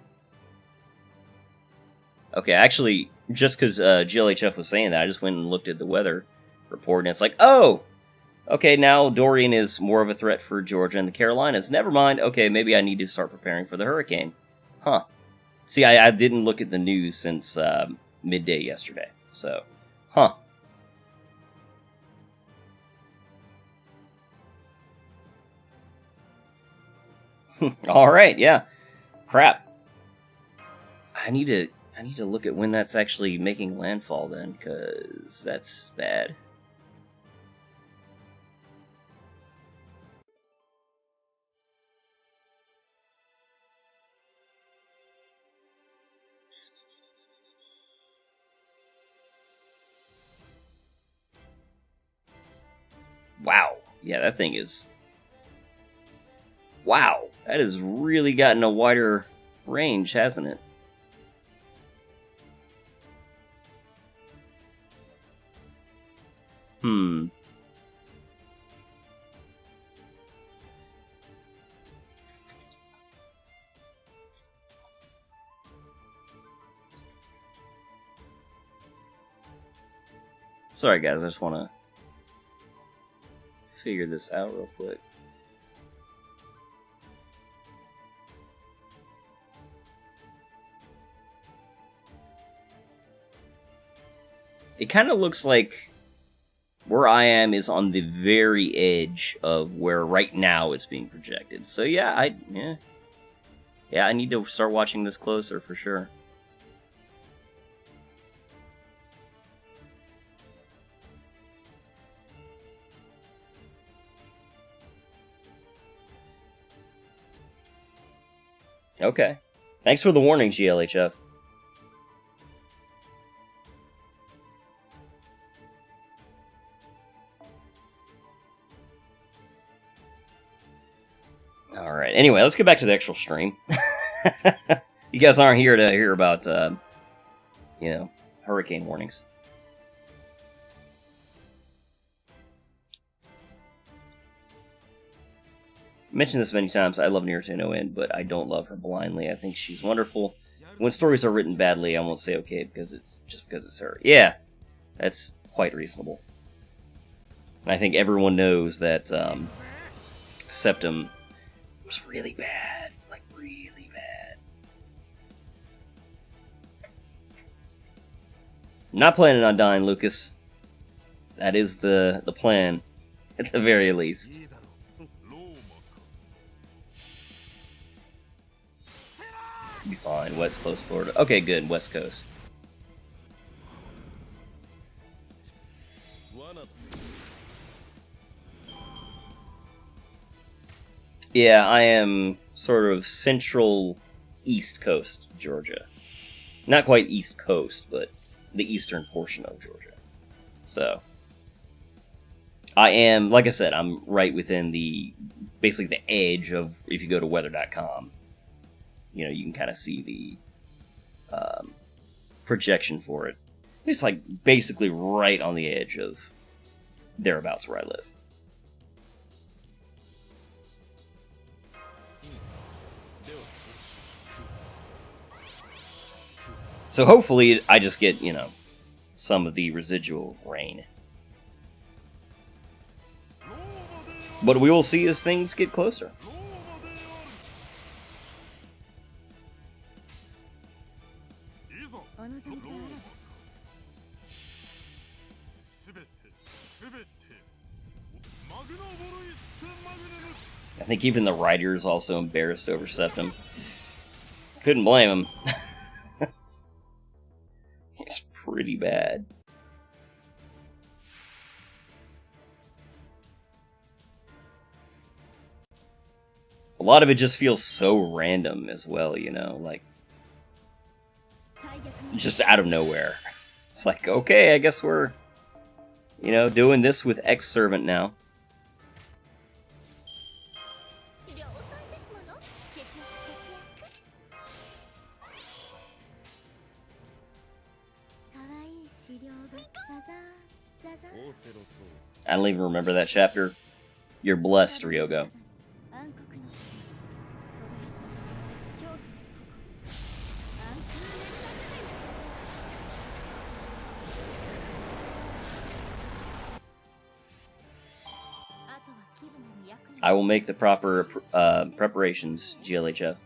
Okay, actually, just because GLHF was saying that, I just went and looked at the weather report, and it's like, oh, okay, now Dorian is more of a threat for Georgia and the Carolinas. Never mind. Okay, maybe I need to start preparing for the hurricane. Huh. See, I didn't look at the news since midday yesterday, so, huh. All right, yeah. Crap. I need to look at when that's actually making landfall then, because that's bad. Wow. Yeah, that thing is... Wow. That has really gotten a wider range, hasn't it? Hmm. Sorry, guys. I just want to figure this out real quick. It kind of looks like where I am is on the very edge of where right now it's being projected. So yeah, I need to start watching this closer for sure. Okay. Thanks for the warning, GLHF. Alright, anyway, let's get back to the actual stream. You guys aren't here to hear about, you know, hurricane warnings. I mentioned this many times, I love Nero to no end, but I don't love her blindly. I think she's wonderful. When stories are written badly, I won't say okay because it's just because it's her. Yeah, that's quite reasonable. And I think everyone knows that Septum was really bad. Like, really bad. Not planning on dying, Lucas. That is the plan, at the very least. Be fine. West Coast, Florida. Okay, good. West Coast. Yeah, I am sort of central East Coast, Georgia. Not quite East Coast, but the eastern portion of Georgia. So, I am, like I said, I'm right within basically the edge of, if you go to weather.com, you know, you can kind of see the projection for it. It's like basically right on the edge of thereabouts where I live. So hopefully I just get, you know, some of the residual rain. But we will see as things get closer. I think even the writer is also embarrassed over Septim. Couldn't blame him. It's pretty bad. A lot of it just feels so random as well, you know, like just out of nowhere. It's like, okay, I guess we're, you know, doing this with X-Servant now. I don't even remember that chapter. You're blessed, Ryogo. I will make the proper preparations, GLHF.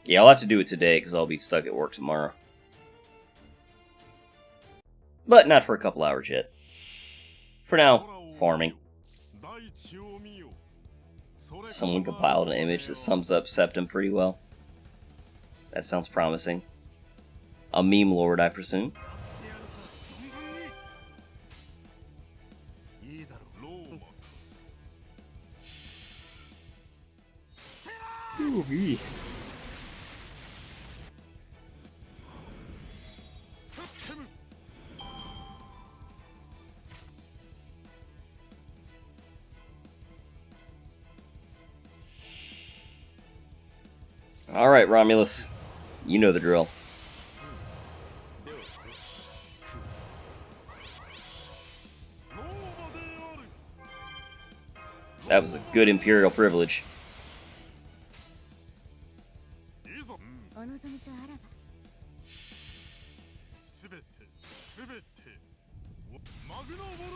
Yeah, I'll have to do it today because I'll be stuck at work tomorrow. But not for a couple hours yet. For now, farming. Someone compiled an image that sums up Septim pretty well. That sounds promising. A meme lord, I presume. Ooh, Alright, Romulus. You know the drill. That was a good Imperial privilege.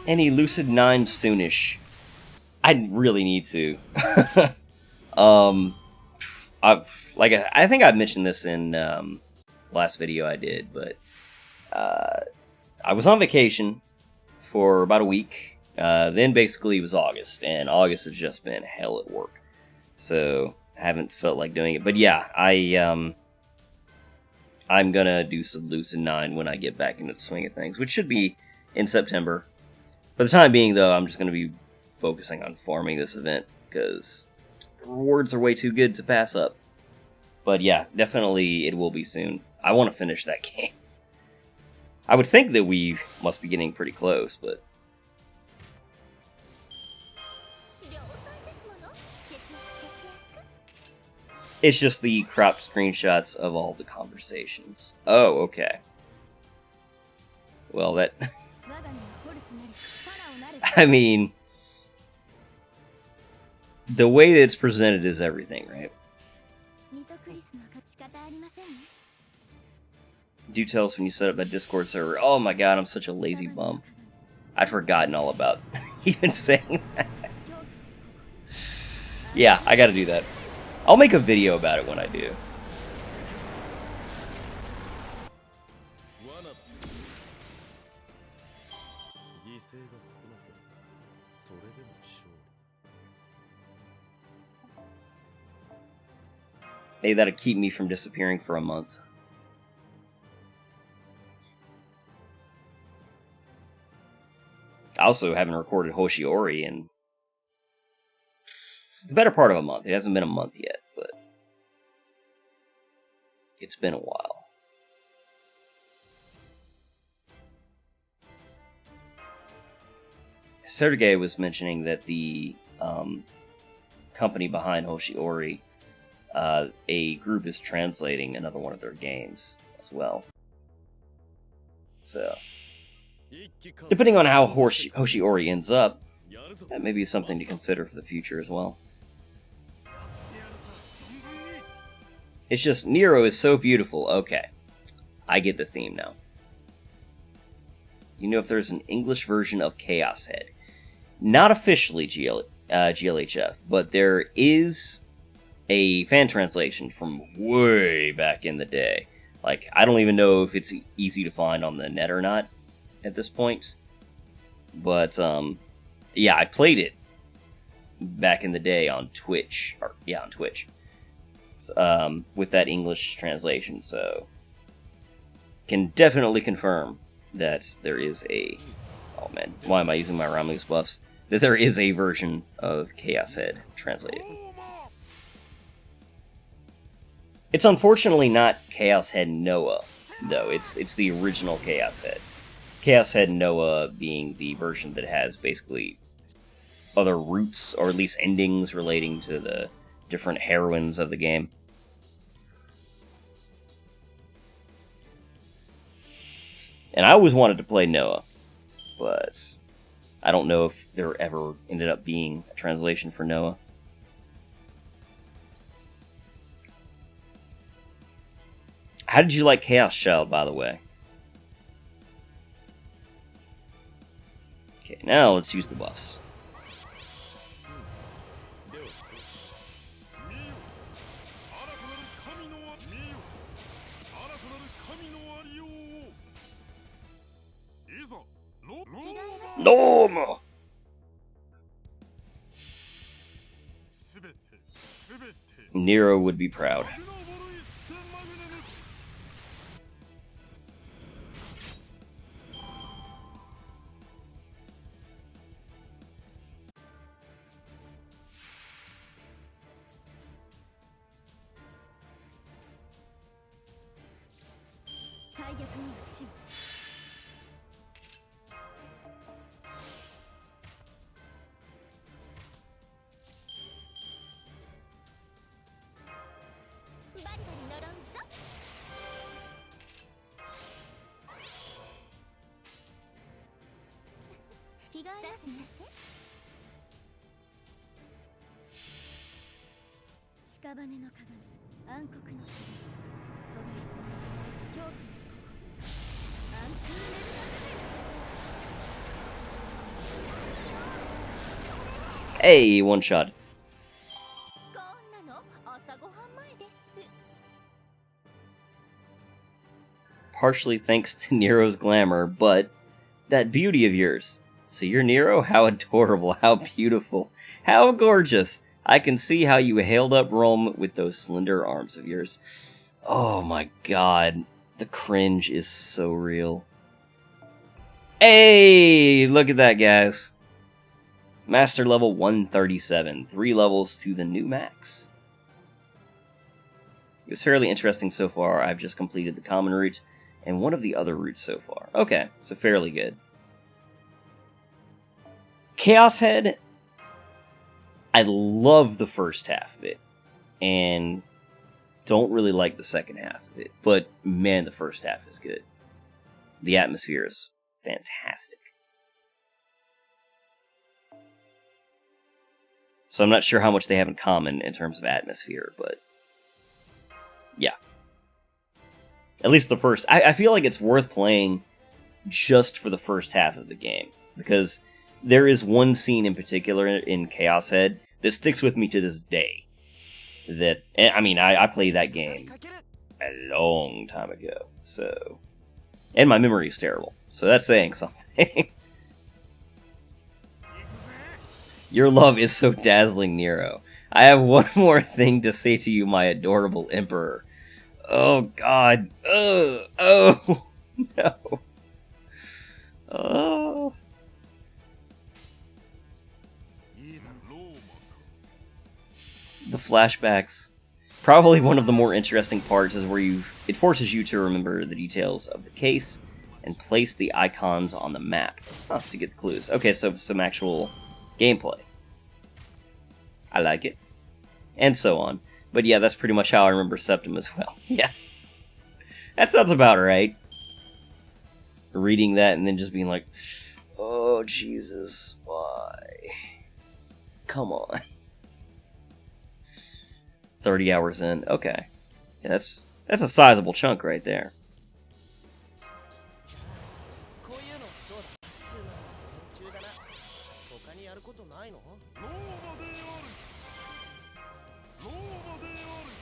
Any Lucid 9 soonish. I really need to. I think I mentioned this in the last video I did, but I was on vacation for about a week. Then basically it was August, and August has just been hell at work. So I haven't felt like doing it. But yeah, I'm gonna do some Lucid 9 when I get back into the swing of things, which should be in September. For the time being, though, I'm just gonna be focusing on farming this event, because the rewards are way too good to pass up. But yeah, definitely it will be soon. I want to finish that game. I would think that we must be getting pretty close, but... It's just the cropped screenshots of all the conversations. Oh, okay. Well, that... I mean... The way that it's presented is everything, right? Do tell us when you set up that Discord server. Oh my god, I'm such a lazy bum. I'd forgotten all about even saying that. Yeah, I gotta do that. I'll make a video about it when I do. Maybe that'll keep me from disappearing for a month. I also haven't recorded Hoshiori in the better part of a month. It hasn't been a month yet, but it's been a while. Sergei was mentioning that the company behind Hoshiori, a group is translating another one of their games as well. So, Depending on how Hoshiori ends up, that may be something to consider for the future as well. It's just, Nero is so beautiful. Okay, I get the theme now. You know if there's an English version of Chaos Head? Not officially GLHF, but there is a fan translation from way back in the day. Like, I don't even know if it's easy to find on the net or not at this point. But, yeah, I played it back in the day on Twitch. On Twitch. With that English translation, so can definitely confirm that there is a... Oh man, why am I using my Romulus buffs? That there is a version of Chaos Head translated. It's unfortunately not Chaos Head Noah, though. It's the original Chaos Head. Chaos Head Noah being the version that has basically other roots, or at least endings, relating to the different heroines of the game. And I always wanted to play Noah, but I don't know if there ever ended up being a translation for Noah. How did you like Chaos Child, by the way? Okay, now let's use the buffs. Norma! Nero would be proud. Hey, one shot. Partially thanks to Nero's glamour, but that beauty of yours. So you're Nero? How adorable, how beautiful, how gorgeous. I can see how you hailed up Rome with those slender arms of yours. Oh my god, the cringe is so real. Hey, look at that, guys. Master level 137, 3 levels to the new max. It was fairly interesting so far. I've just completed the common route and one of the other routes so far. Okay, so fairly good. Chaos Head, I love the first half of it, and don't really like the second half of it, but man, the first half is good. The atmosphere is fantastic. So I'm not sure how much they have in common in terms of atmosphere, but yeah. At least the first... I feel like it's worth playing just for the first half of the game, because there is one scene in particular in Chaos Head that sticks with me to this day. That, I mean, I played that game a long time ago, so... And my memory is terrible, so that's saying something. Your love is so dazzling, Nero. I have one more thing to say to you, my adorable Emperor. Oh, God. Oh, no. Oh. The flashbacks. Probably one of the more interesting parts is where it forces you to remember the details of the case and place the icons on the map to get the clues. Okay, so some actual gameplay. I like it. And so on. But yeah, that's pretty much how I remember Septim as well. Yeah. That sounds about right. reading that and then just being like, oh, Jesus, why? Come on. 30 hours in. Okay. Yeah, that's a sizable chunk right there.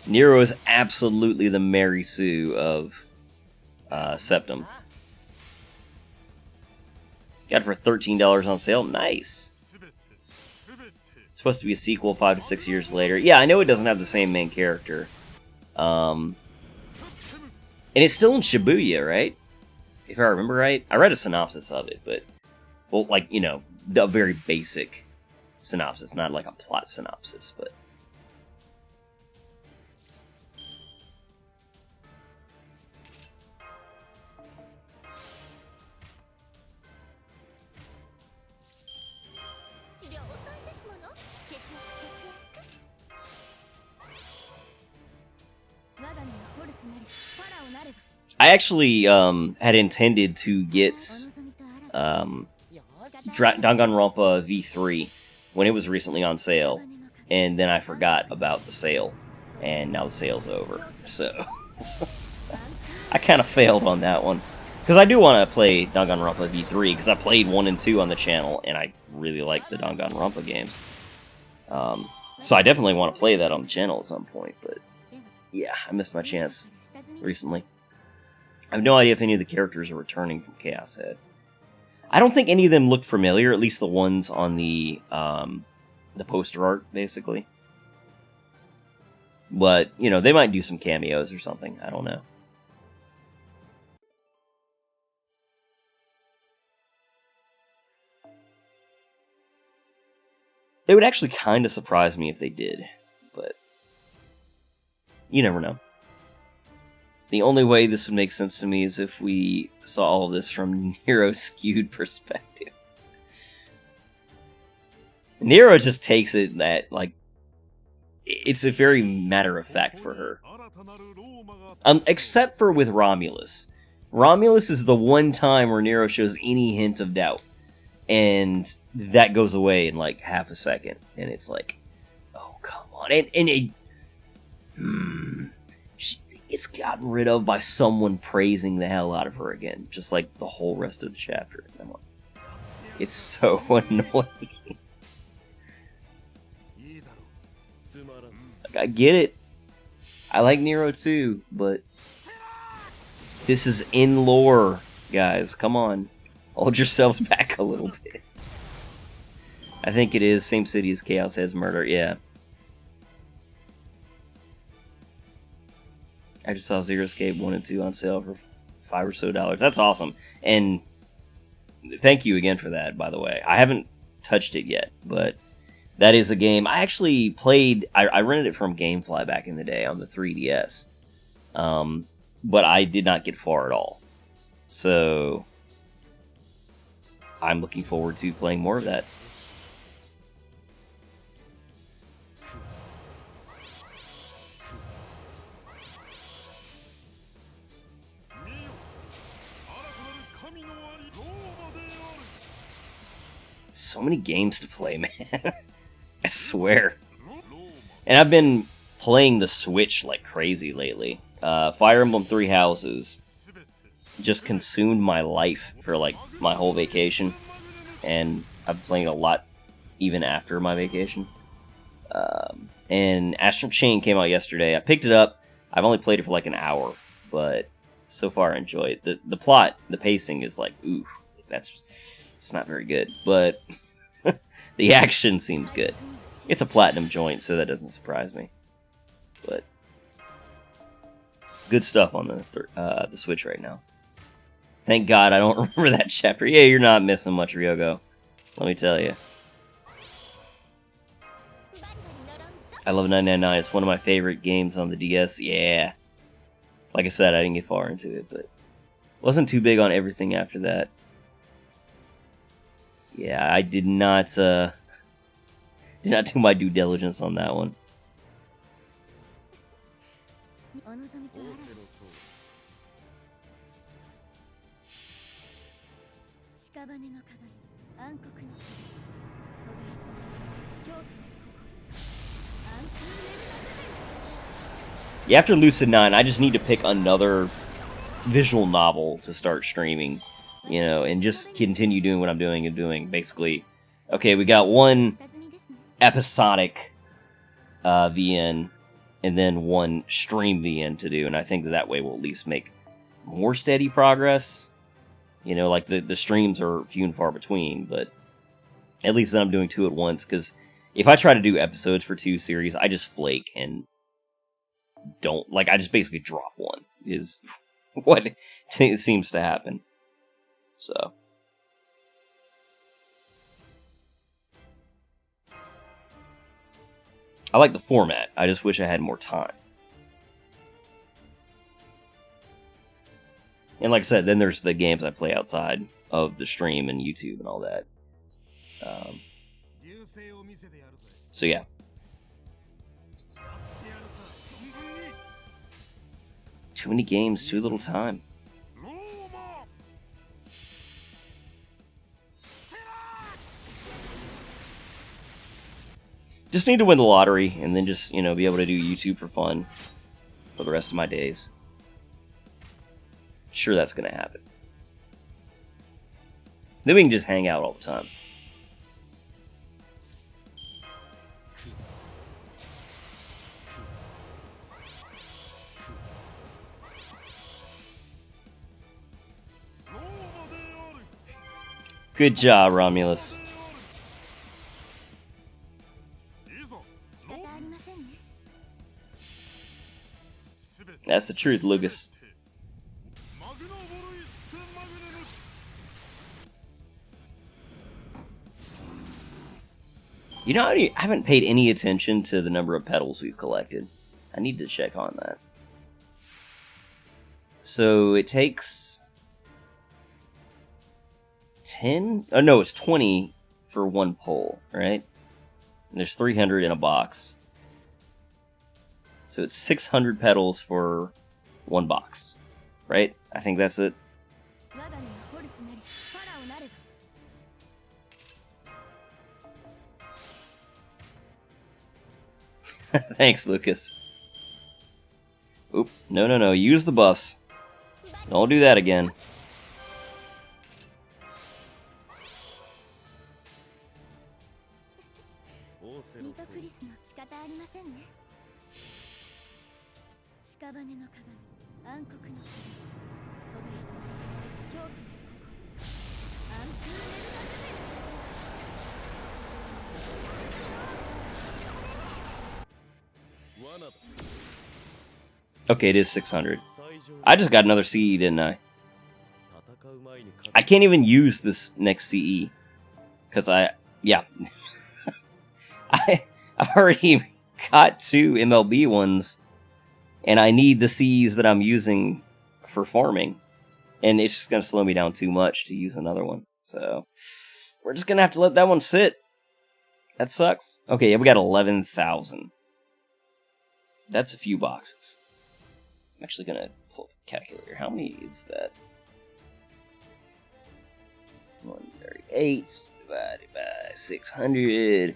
Nero is absolutely the Mary Sue of Septum. Got it for $13 on sale. Nice. It's supposed to be a sequel 5 to 6 years later. Yeah, I know it doesn't have the same main character. And it's still in Shibuya, right? If I remember right. I read a synopsis of it, but... Well, like, you know, the very basic synopsis. Not like a plot synopsis, but... I actually had intended to get Danganronpa V3 when it was recently on sale, and then I forgot about the sale, and now the sale's over. So I kind of failed on that one, because I do want to play Danganronpa V3 because I played 1 and 2 on the channel, and I really like the Danganronpa games. So I definitely want to play that on the channel at some point, but yeah, I missed my chance recently. I have no idea if any of the characters are returning from Chaos Head. I don't think any of them looked familiar, at least the ones on the poster art, basically. But, you know, they might do some cameos or something. I don't know. It would actually kind of surprise me if they did, but you never know. The only way this would make sense to me is if we saw all of this from Nero's skewed perspective. Nero just takes it that, like, it's a very matter-of-fact for her. Except for with Romulus. Romulus is the one time where Nero shows any hint of doubt. And that goes away in, like, half a second. And it's like, oh, come on. And it... it's gotten rid of by someone praising the hell out of her again, just like the whole rest of the chapter. It's so annoying. Like, I get it. I like Nero too, but this is in lore, guys. Come on. Hold yourselves back a little bit. I think it is same city as Chaos Head's murder, yeah. I just saw Zero Escape 1 and 2 on sale for $5 or so. That's awesome. And thank you again for that, by the way. I haven't touched it yet, but that is a game. I actually played... I rented it from Gamefly back in the day on the 3DS. But I did not get far at all. So I'm looking forward to playing more of that. So many games to play, man. I swear. And I've been playing the Switch like crazy lately. Fire Emblem Three Houses just consumed my life for like my whole vacation. And I've been playing a lot even after my vacation. And Astral Chain came out yesterday. I picked it up. I've only played it for like an hour. But so far I enjoy it. The plot, the pacing is like, ooh, it's not very good. But the action seems good. It's a platinum joint, so that doesn't surprise me. But good stuff on the Switch right now. Thank God I don't remember that chapter. Yeah, you're not missing much, Ryogo. Let me tell you. I love 999. It's one of my favorite games on the DS. Yeah. Like I said, I didn't get far into it, but wasn't too big on everything after that. Yeah, I did not do my due diligence on that one. Yeah, after Lucid 9, I just need to pick another visual novel to start streaming, you know, and just continue doing what I'm doing and doing. Basically, okay, we got one episodic VN and then one stream VN to do, and I think that way we'll at least make more steady progress. You know, like the streams are few and far between, but at least then I'm doing two at once, because if I try to do episodes for two series, I just flake and don't, like, I just basically drop one, is what it seems to happen. So. I like the format, I just wish I had more time. And like I said, then there's the games I play outside of the stream and YouTube and all that. So yeah. Too many games, too little time. Just need to win the lottery and then just, you know, be able to do YouTube for fun for the rest of my days. Sure, that's gonna happen. Then we can just hang out all the time. Good job, Romulus. That's the truth, Lucas. You know, I haven't paid any attention to the number of petals we've collected. I need to check on that. So it takes 10? Oh no, it's 20 for one pole, right? And there's 300 in a box. So it's 600 petals for one box, right? I think that's it. Thanks, Lucas. Oop, no, use the bus. Don't do that again. Okay, it is 600. I just got another CE, didn't I? I can't even use this next CE. Because yeah. I already got two MLB ones. And I need the CEs that I'm using for farming. And it's just going to slow me down too much to use another one. So, we're just going to have to let that one sit. That sucks. Okay, yeah, we got 11,000. That's a few boxes. I'm actually going to pull up a calculator. How many is that? 138 divided by 600.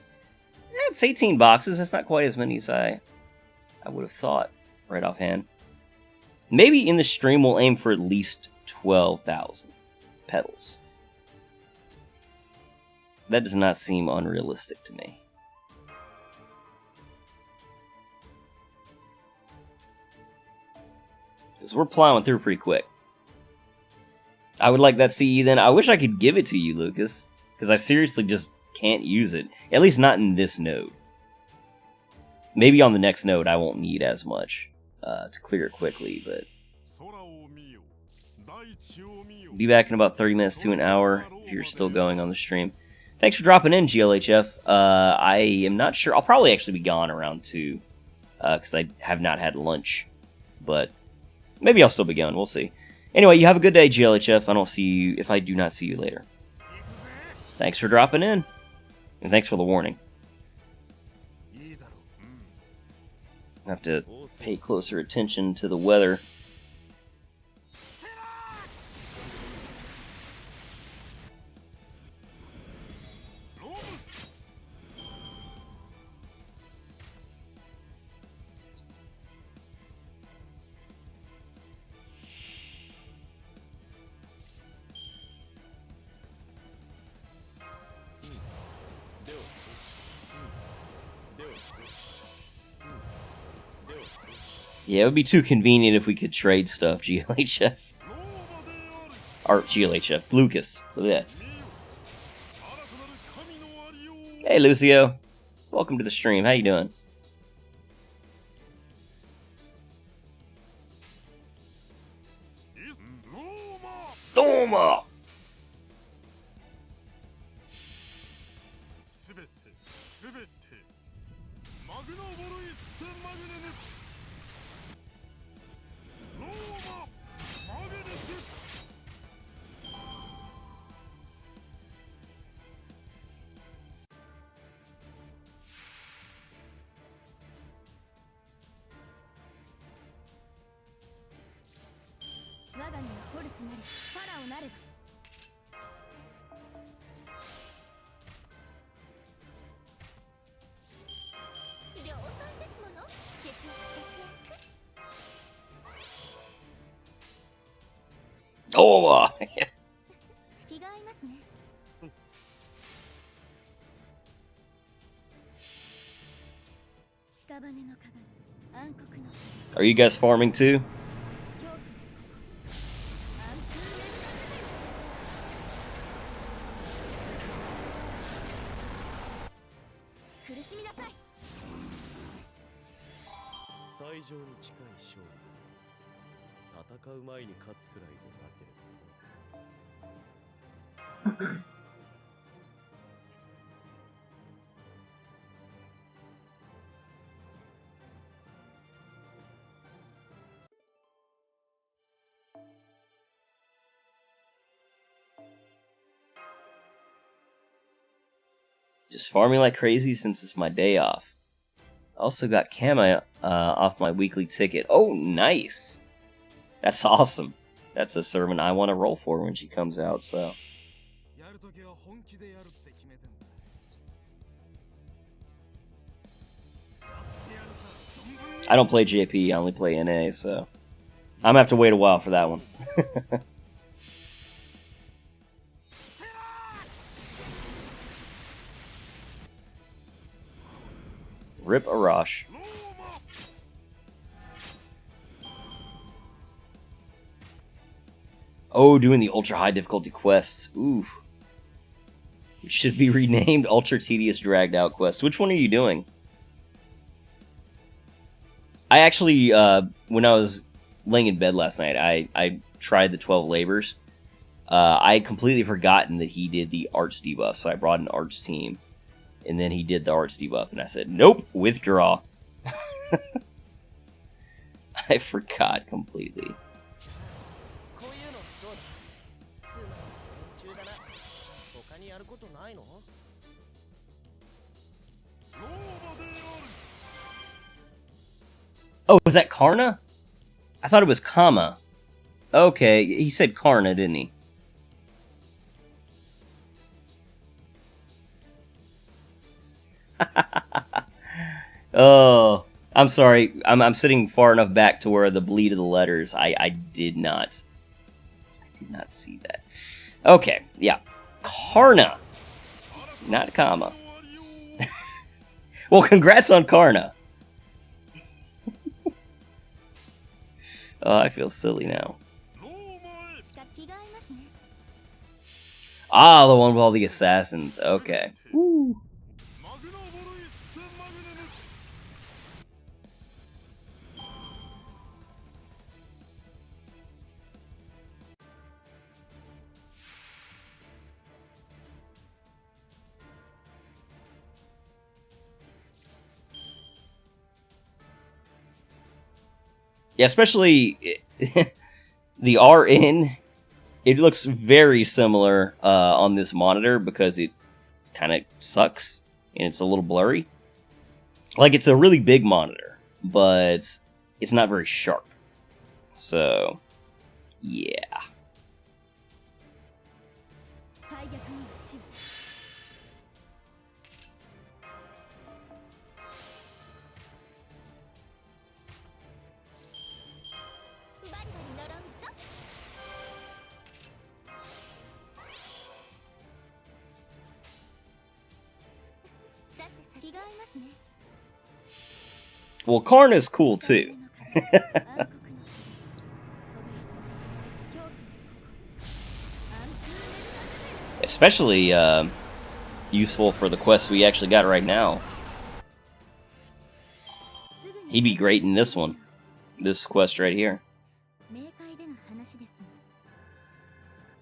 That's 18 boxes. That's not quite as many as I would have thought right offhand. Maybe in the stream we'll aim for at least 12,000 petals. That does not seem unrealistic to me. Because we're plowing through pretty quick. I would like that CE then. I wish I could give it to you, Lucas. Because I seriously just can't use it. At least not in this node. Maybe on the next node I won't need as much to clear it quickly, but... Be back in about 30 minutes to an hour if you're still going on the stream. Thanks for dropping in, GLHF. I am not sure. I'll probably actually be gone around 2. Because I have not had lunch. But... maybe I'll still be going. We'll see. Anyway, you have a good day, GLHF. I don't see you if I do not see you later. Thanks for dropping in. And thanks for the warning. I have to pay closer attention to the weather. Yeah, it would be too convenient if we could trade stuff, GLHF. Or GLHF, Lucas. Yeah. Hey, Lucio. Welcome to the stream. How you doing? Toma! Oh, are you guys farming too? Just farming like crazy since it's my day off. I also got Kama off my weekly ticket. Oh, nice! That's awesome. That's a servant I want to roll for when she comes out, so... I don't play JP, I only play NA, so... I'm gonna have to wait a while for that one. Rip Arash. Oh, doing the ultra high difficulty quests. Ooh. It should be renamed Ultra Tedious Dragged Out Quest. Which one are you doing? I actually, when I was laying in bed last night, I tried the 12 Labors. I had completely forgotten that he did the arts debuff, so I brought an arts team. And then he did the arts debuff, and I said, nope, withdraw. I forgot completely. Oh, was that Karna? I thought it was Kama. Okay, he said Karna, didn't he? Oh, I'm sorry. I'm sitting far enough back to where the bleed of the letters. I did not see that. Okay, yeah, Karna, not Kama. Well, congrats on Karna. Oh, I feel silly now. Ah, the one with all the assassins. Okay. Woo. Yeah, especially the RN. It looks very similar on this monitor because it kind of sucks and it's a little blurry. Like, it's a really big monitor, but it's not very sharp. So, yeah. Well, Karna's cool too. Especially useful for the quest we actually got right now. He'd be great in this one. This quest right here.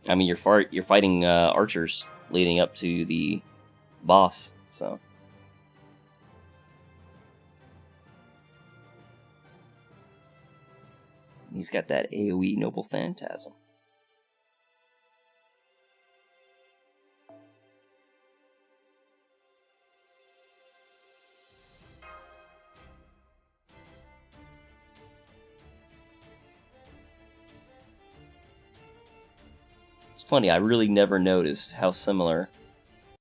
I mean, you're fighting archers leading up to the boss, so. He's got that AoE Noble Phantasm. It's funny, I really never noticed how similar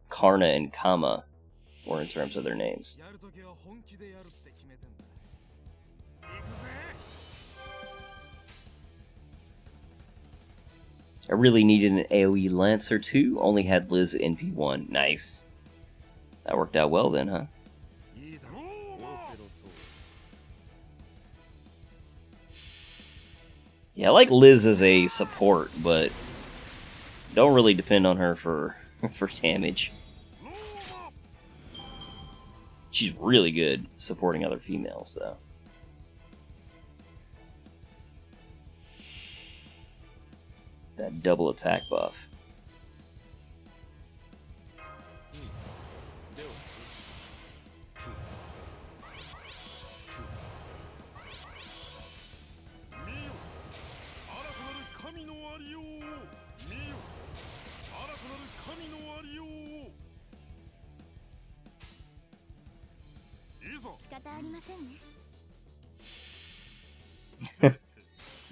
Karna and Kama were in terms of their names. I really needed an AoE Lancer too, only had Liz NP1. Nice. That worked out well then, huh? Yeah, I like Liz as a support, but don't really depend on her for damage. She's really good supporting other females, though. That double attack buff.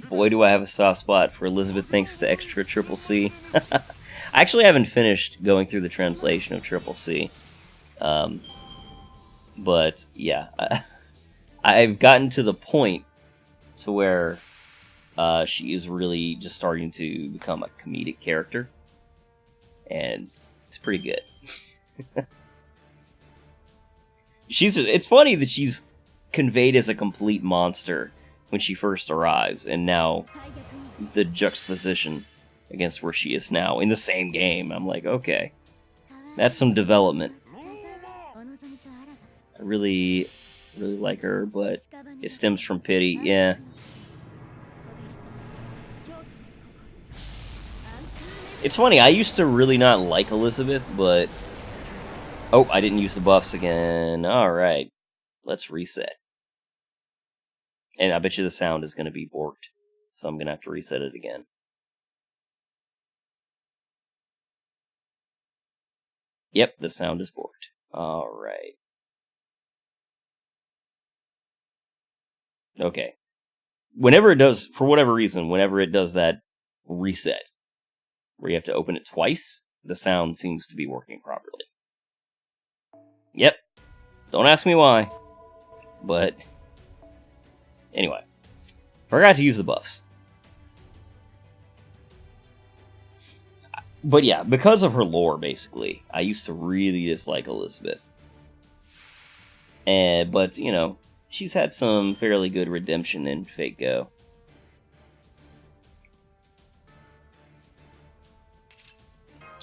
Boy, do I have a soft spot for Elizabeth thanks to extra Triple C. I actually haven't finished going through the translation of Triple C. But, yeah. I've gotten to the point to where she is really just starting to become a comedic character. And it's pretty good. It's funny that she's conveyed as a complete monster when she first arrives, and now the juxtaposition against where she is now in the same game, I'm like, okay, that's some development. I really like her, but it stems from pity, yeah. It's funny, I used to really not like Elizabeth, but... Oh, I didn't use the buffs again. Alright. Let's reset. And I bet you the sound is going to be borked. So I'm going to have to reset it again. Yep, the sound is borked. Alright. Okay. Whenever it does, for whatever reason, whenever it does that reset, where you have to open it twice, the sound seems to be working properly. Yep. Don't ask me why. But anyway. Forgot to use the buffs. But yeah, because of her lore, basically, I used to really dislike Elizabeth. But, you know, she's had some fairly good redemption in Fate Go.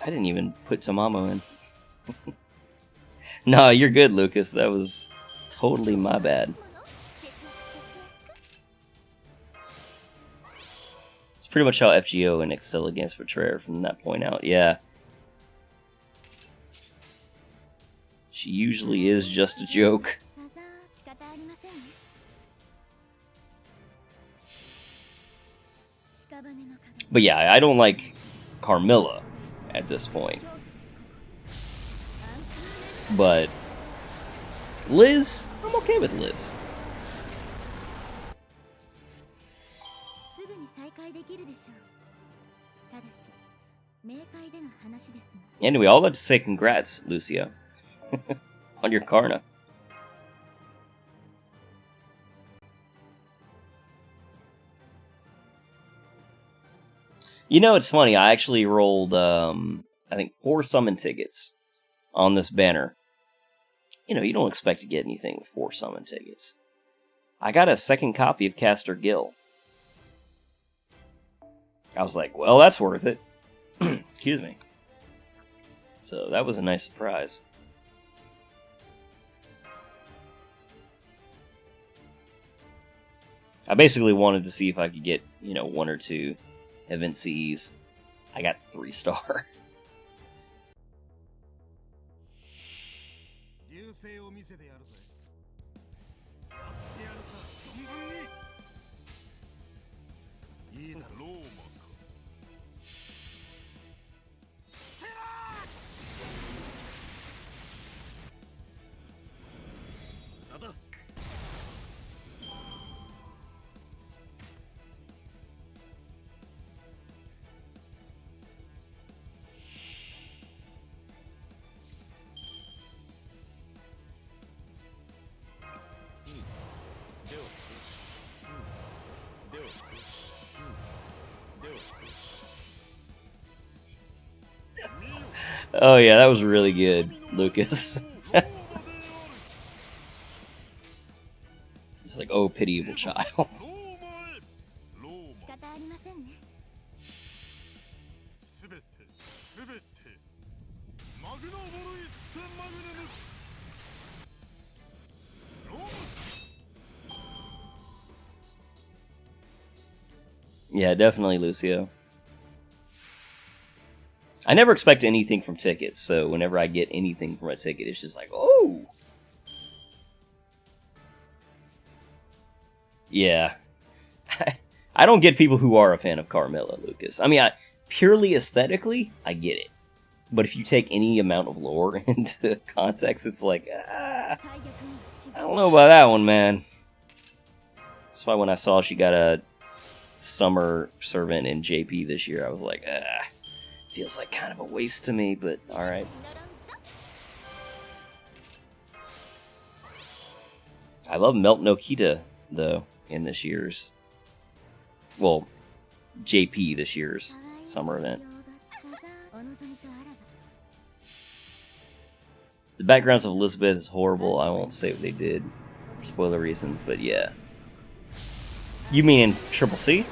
I didn't even put Tamamo in. No, you're good, Lucas. That was totally my bad. It's pretty much how FGO and excel against Betrayer from that point out, yeah. She usually is just a joke. But yeah, I don't like Carmilla at this point. But Liz, I'm okay with Liz. Anyway, I'll let to say congrats, Lucio, on your Karna. You know, it's funny, I actually rolled, I think 4 summon tickets on this banner. You know, you don't expect to get anything with 4 summon tickets. I got a second copy of Caster Gill. I was like, well, that's worth it. Excuse me. So that was a nice surprise. I basically wanted to see if I could get, you know, 1 or 2 event CEs. I got 3-star. Oh yeah, that was really good, Lucas. It's like, oh, pitiable child. Yeah, definitely, Lucio. I never expect anything from tickets, so whenever I get anything from a ticket, it's just like, oh! Yeah. I don't get people who are a fan of Carmilla, Lucas. I mean, purely aesthetically, I get it. But if you take any amount of lore into context, it's like, I don't know about that one, man. That's why when I saw she got a summer servant in JP this year, I was like, feels like kind of a waste to me, but alright. I love Melt no Kita, though, in this year's... Well, JP this year's summer event. The backgrounds of Elizabeth is horrible. I won't say what they did for spoiler reasons, but yeah. You mean in Triple C?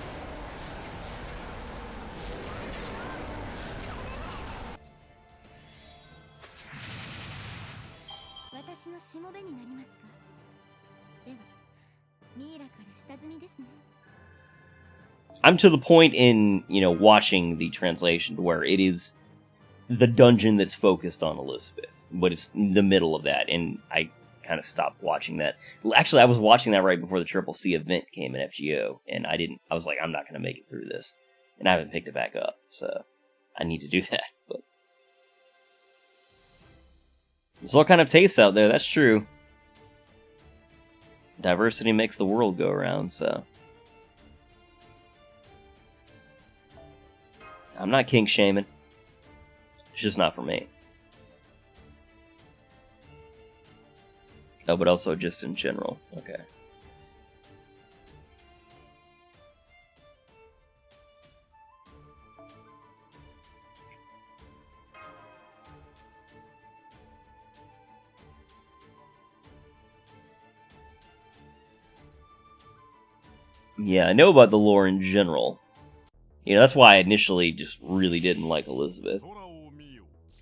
I'm to the point in, you know, watching the translation where it is the dungeon that's focused on Elizabeth, but it's in the middle of that, and I kind of stopped watching that. Actually, I was watching that right before the Triple C event came in FGO, and I was like, I'm not going to make it through this, and I haven't picked it back up, so I need to do that, but there's all kind of tastes out there, that's true. Diversity makes the world go around, so... I'm not kink shaming. It's just not for me. Oh, but also just in general. Okay. Yeah, I know about the lore in general. You know, that's why I initially just really didn't like Elizabeth.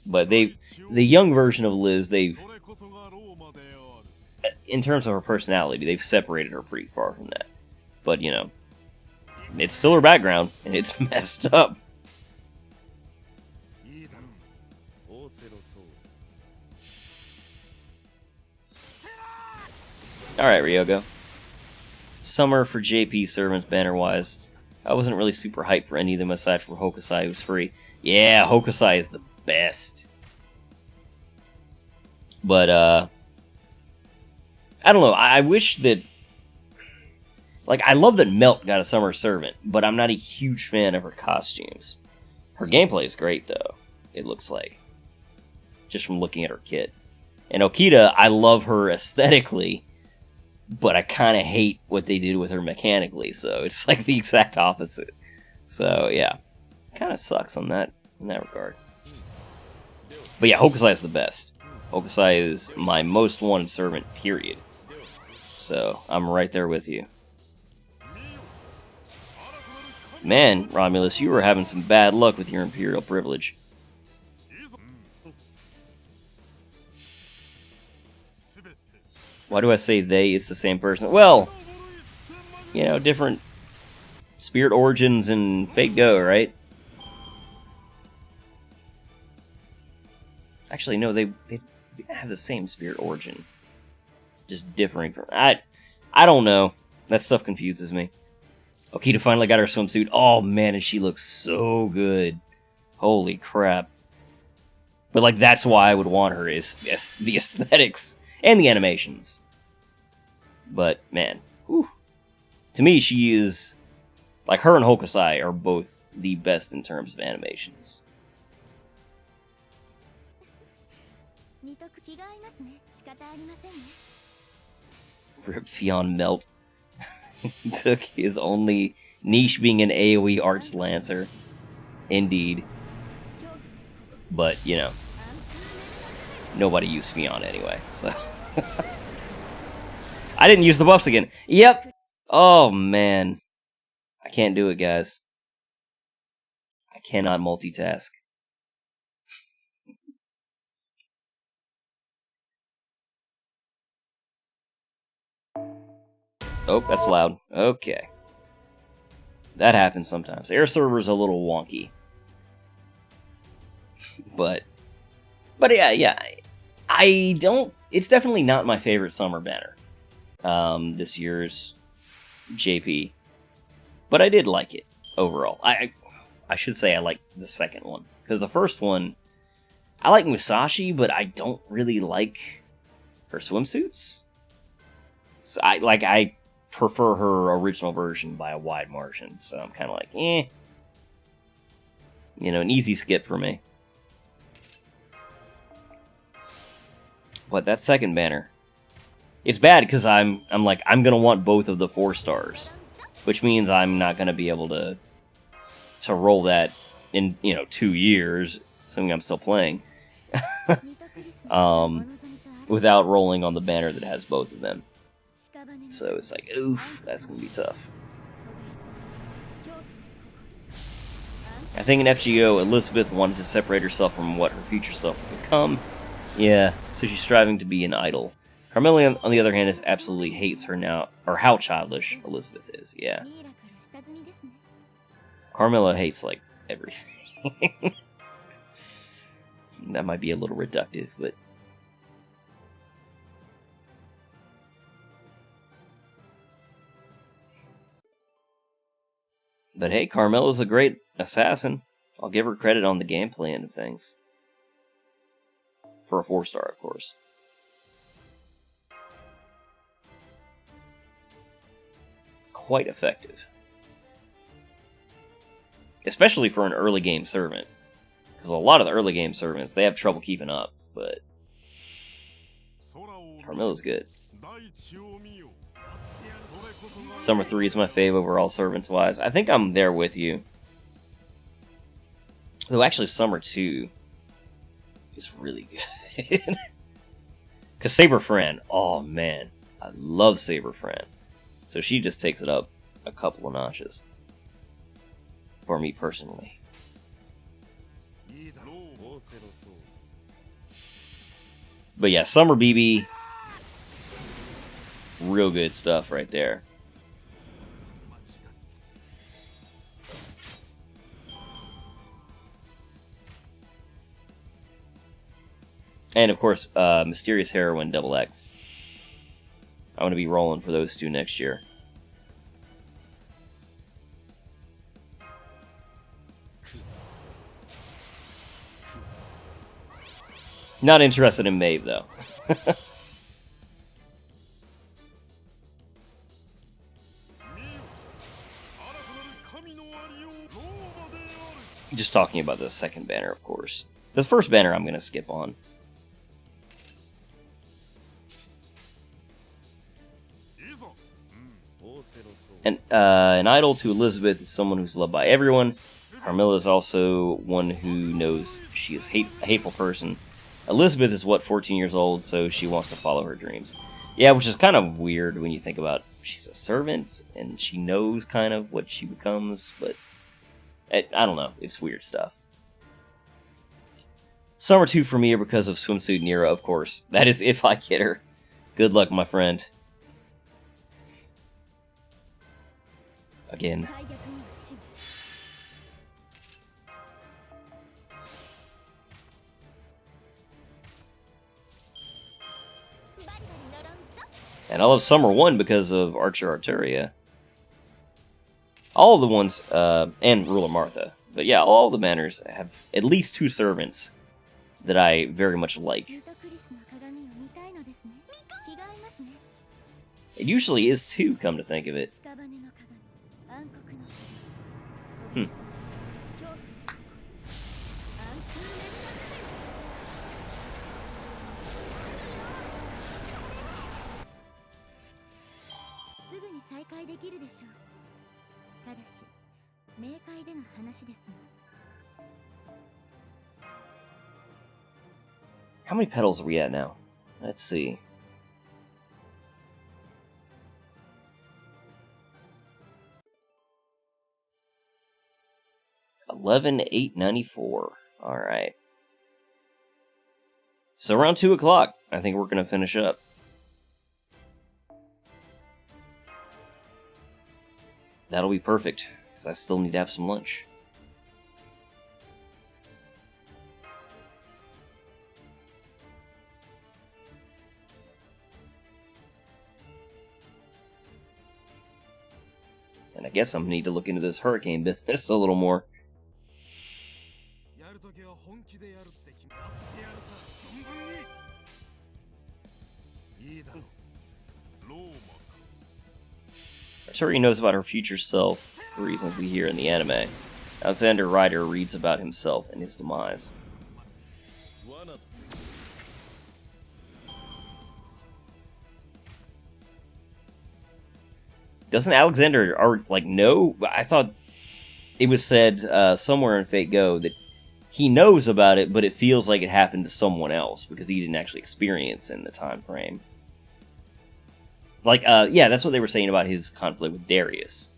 But the young version of Liz, in terms of her personality, they've separated her pretty far from that. But, you know, it's still her background, and it's messed up. Alright, Ryogo. Summer for JP servants banner-wise. I wasn't really super hyped for any of them aside from Hokusai, who's free. Yeah, Hokusai is the best. But, I don't know, I wish that... Like, I love that Melt got a Summer Servant, but I'm not a huge fan of her costumes. Her gameplay is great, though, it looks like. Just from looking at her kit. And Okita, I love her aesthetically, but I kind of hate what they did with her mechanically, so it's like the exact opposite. So, yeah. Kind of sucks in that regard. But yeah, Hokusai is the best. Hokusai is my most wanted servant, period. So, I'm right there with you. Man, Romulus, you were having some bad luck with your Imperial privilege. Why do I say they? It's the same person. Well, you know, different spirit origins and fate go, right? Actually, no, they have the same spirit origin. Just differing from... I don't know. That stuff confuses me. Okita finally got her swimsuit. Oh, man, and she looks so good. Holy crap. But, like, that's why I would want her, is the aesthetics and the animations. But, man, whew. To me, she is... Like, her and Hokusai are both the best in terms of animations. Rip Fionn Melt. He took his only niche being an AoE Arts Lancer. Indeed. But, you know, nobody used Fionn anyway, so... I didn't use the buffs again. Yep! Oh, man. I can't do it, guys. I cannot multitask. Oh, that's loud. Okay. That happens sometimes. Air server's a little wonky. But yeah, I don't... It's definitely not my favorite summer banner. This year's JP. But I did like it, overall. I should say I like the second one. Because the first one... I like Musashi, but I don't really like her swimsuits. So I prefer her original version by a wide margin, so I'm kind of like, eh. You know, an easy skip for me. But that second banner, it's bad because I'm gonna want both of the 4 stars, which means I'm not gonna be able to roll that in 2 years, assuming I'm still playing, without rolling on the banner that has both of them. So it's like, oof, that's gonna be tough. I think in FGO, Elizabeth wanted to separate herself from what her future self would become. Yeah, so she's striving to be an idol. Carmilla, on the other hand, absolutely hates her now, or how childish Elizabeth is, yeah. Carmilla hates, like, everything. That might be a little reductive, but... But hey, Carmella's a great assassin. I'll give her credit on the gameplay end of things. For a 4-star, of course. Quite effective. Especially for an early game servant. Because a lot of the early game servants, they have trouble keeping up, but... Carmella's good. Summer 3 is my fave overall, servants-wise. I think I'm there with you. Though actually, Summer 2 is really good. Because Saber Fran, oh man, I love Saber Fran. So she just takes it up a couple of notches. For me personally. But yeah, Summer BB, real good stuff right there. And of course, Mysterious Heroine XX. I'm going to be rolling for those 2 next year. Not interested in Maeve, though. Just talking about the second banner, of course. The first banner I'm going to skip on. And an idol to Elizabeth is someone who's loved by everyone. Carmilla is also one who knows she is a hateful person. Elizabeth is, 14 years old, so she wants to follow her dreams. Yeah, which is kind of weird when you think about she's a servant and she knows kind of what she becomes, but I don't know. It's weird stuff. Summer 2 for me are because of Swimsuit Nero, of course. That is if I get her. Good luck, my friend. Again. And I love Summer 1 because of Archer Arteria. All of the ones, and Ruler Martha. But yeah, all the banners have at least 2 servants that I very much like. It usually is 2, come to think of it. How many petals are we at now? Let's see. $11,894. Alright. So around 2 o'clock, I think we're going to finish up. That'll be perfect, because I still need to have some lunch. And I guess I'm going to need to look into this hurricane business a little more. Arteria knows about her future self for reasons we hear in the anime. Alexander Ryder reads about himself and his demise. Doesn't Alexander know? I thought it was said somewhere in Fate Go that he knows about it, but it feels like it happened to someone else because he didn't actually experience it in the time frame. Yeah, that's what they were saying about his conflict with Darius.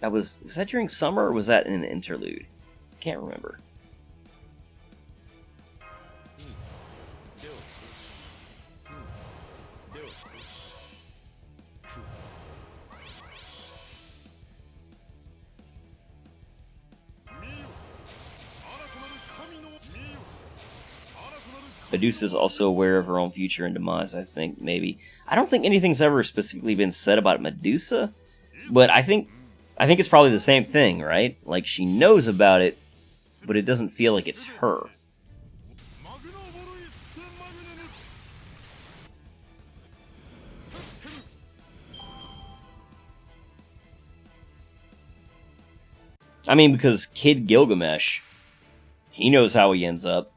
Was that during summer, or was that in an interlude? Can't remember. Medusa's also aware of her own future and demise, I think, maybe. I don't think anything's ever specifically been said about Medusa, but I think it's probably the same thing, right? Like, she knows about it, but it doesn't feel like it's her. I mean, because Kid Gilgamesh, he knows how he ends up.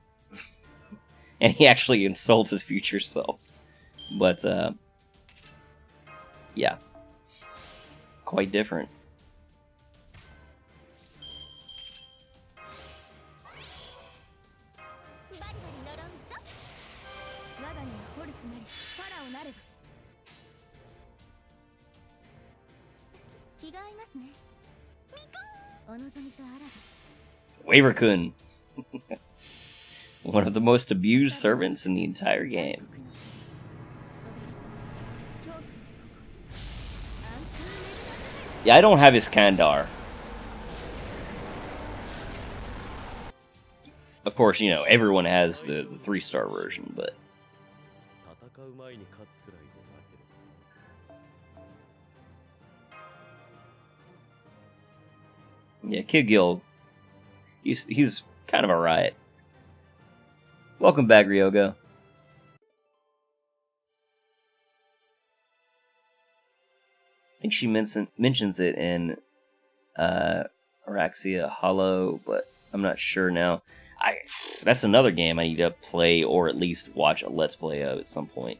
And he actually insults his future self. But, yeah. Quite different. Waver-kun. One of the most abused servants in the entire game. Yeah, I don't have his Kandar. Of course, you know, everyone has the 3-star version, but... Yeah, Kid Gil, he's kind of a riot. Welcome back, Ryogo. I think she mentions it in Araxia Hollow, but I'm not sure now. That's another game I need to play or at least watch a Let's Play of at some point.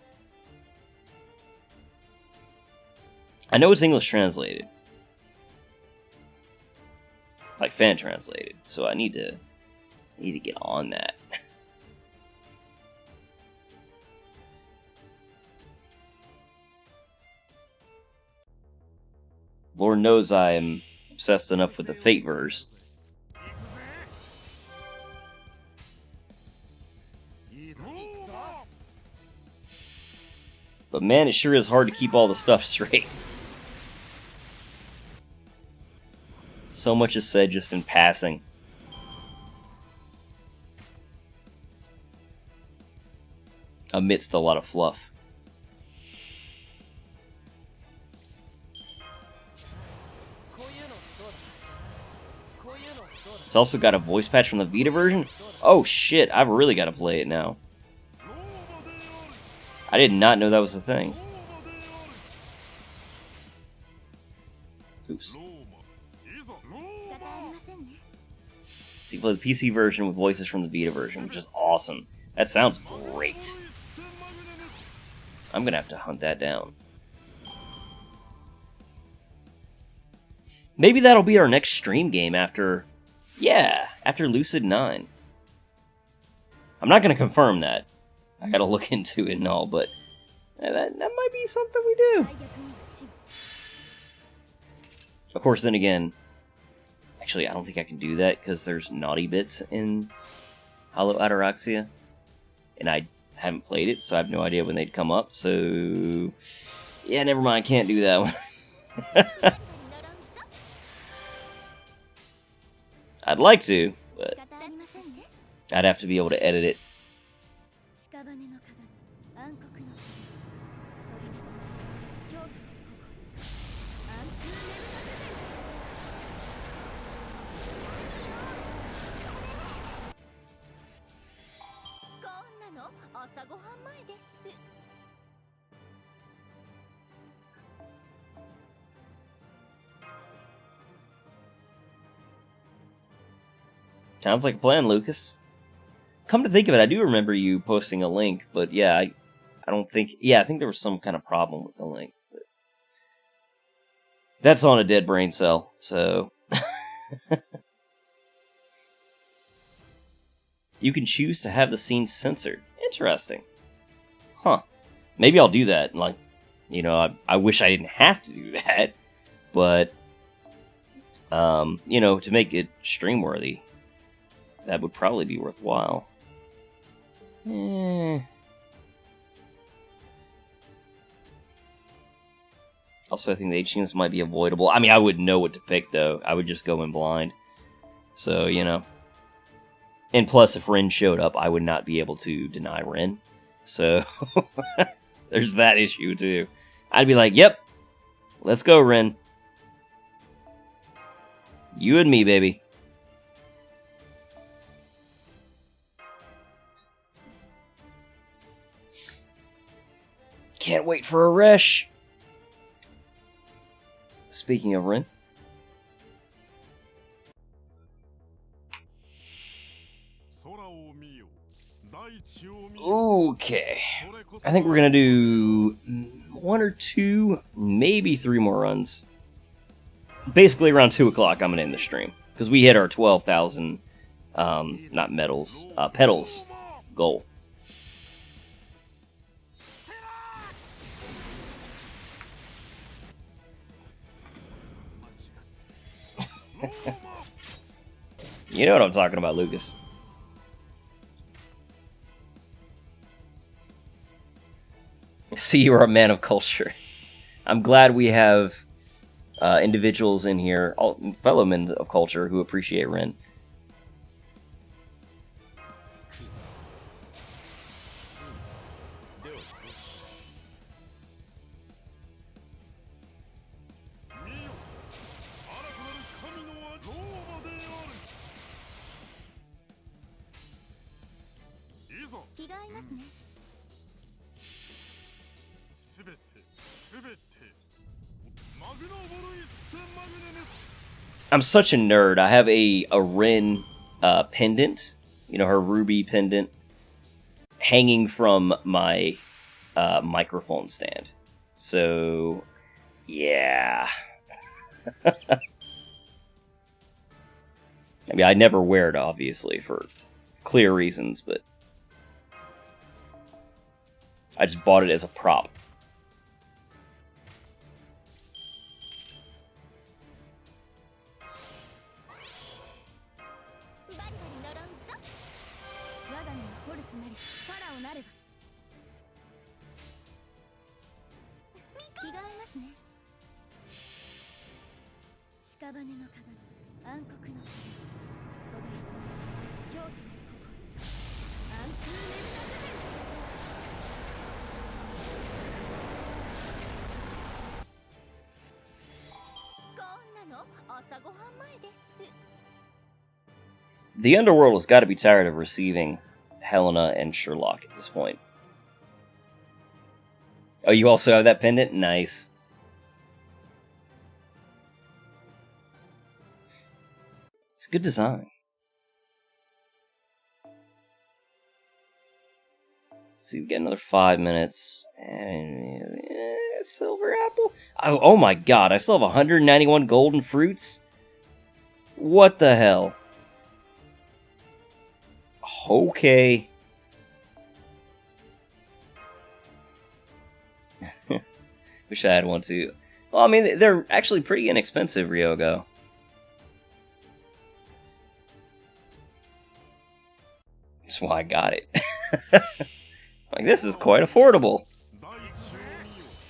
I know it's English translated. Like fan translated, so I need to get on that. Lord knows I am obsessed enough with the Fate verse. But man, it sure is hard to keep all the stuff straight. So much is said just in passing. Amidst a lot of fluff. It's also got a voice patch from the Vita version? Oh shit, I've really got to play it now. I did not know that was a thing. Oops. So you play the PC version with voices from the Vita version, which is awesome. That sounds great. I'm gonna have to hunt that down. Maybe that'll be our next stream game after... Yeah, after Lucid 9. I'm not gonna confirm that. I gotta look into it and all, but... That might be something we do. Of course, then again... Actually, I don't think I can do that, because there's naughty bits in Hollow Ataraxia. And I haven't played it, so I have no idea when they'd come up, so... Yeah, never mind, can't do that one. I'd like to, but... I'd have to be able to edit it. Sounds like a plan, Lucas. Come to think of it, I do remember you posting a link, but yeah, I don't think... Yeah, I think there was some kind of problem with the link. But that's on a dead brain cell, so... You can choose to have the scene censored. Interesting. Huh. Maybe I'll do that. Like, you know, I wish I didn't have to do that, but... you know, to make it stream-worthy, that would probably be worthwhile. Also, I think the age scenes might be avoidable. I mean, I wouldn't know what to pick, though. I would just go in blind. So, you know. And plus, if Ren showed up, I would not be able to deny Ren. So, there's that issue, too. I'd be like, yep, let's go, Ren. You and me, baby. Can't wait for a Resh. Speaking of Ren. Okay. I think we're gonna do 1 or 2, maybe 3 more runs. Basically around 2 o'clock I'm gonna end the stream. Because we hit our 12,000, not medals, petals goal. You know what I'm talking about, Lucas. See, you are a man of culture. I'm glad we have individuals in here, fellow men of culture, who appreciate Ren. I'm such a nerd. I have a Ren pendant, you know, her ruby pendant, hanging from my microphone stand. So, yeah. I mean, I never wear it, obviously, for clear reasons, but I just bought it as a prop. The underworld has got to be tired of receiving Helena and Sherlock at this point. Oh, you also have that pendant? Nice. It's a good design. Let's see, we get another 5 minutes. And silver apple? Oh my god, I still have 191 golden fruits? What the hell? Okay. Wish I had one too. Well, I mean, they're actually pretty inexpensive, Ryogo. That's why I got it. Like, this is quite affordable.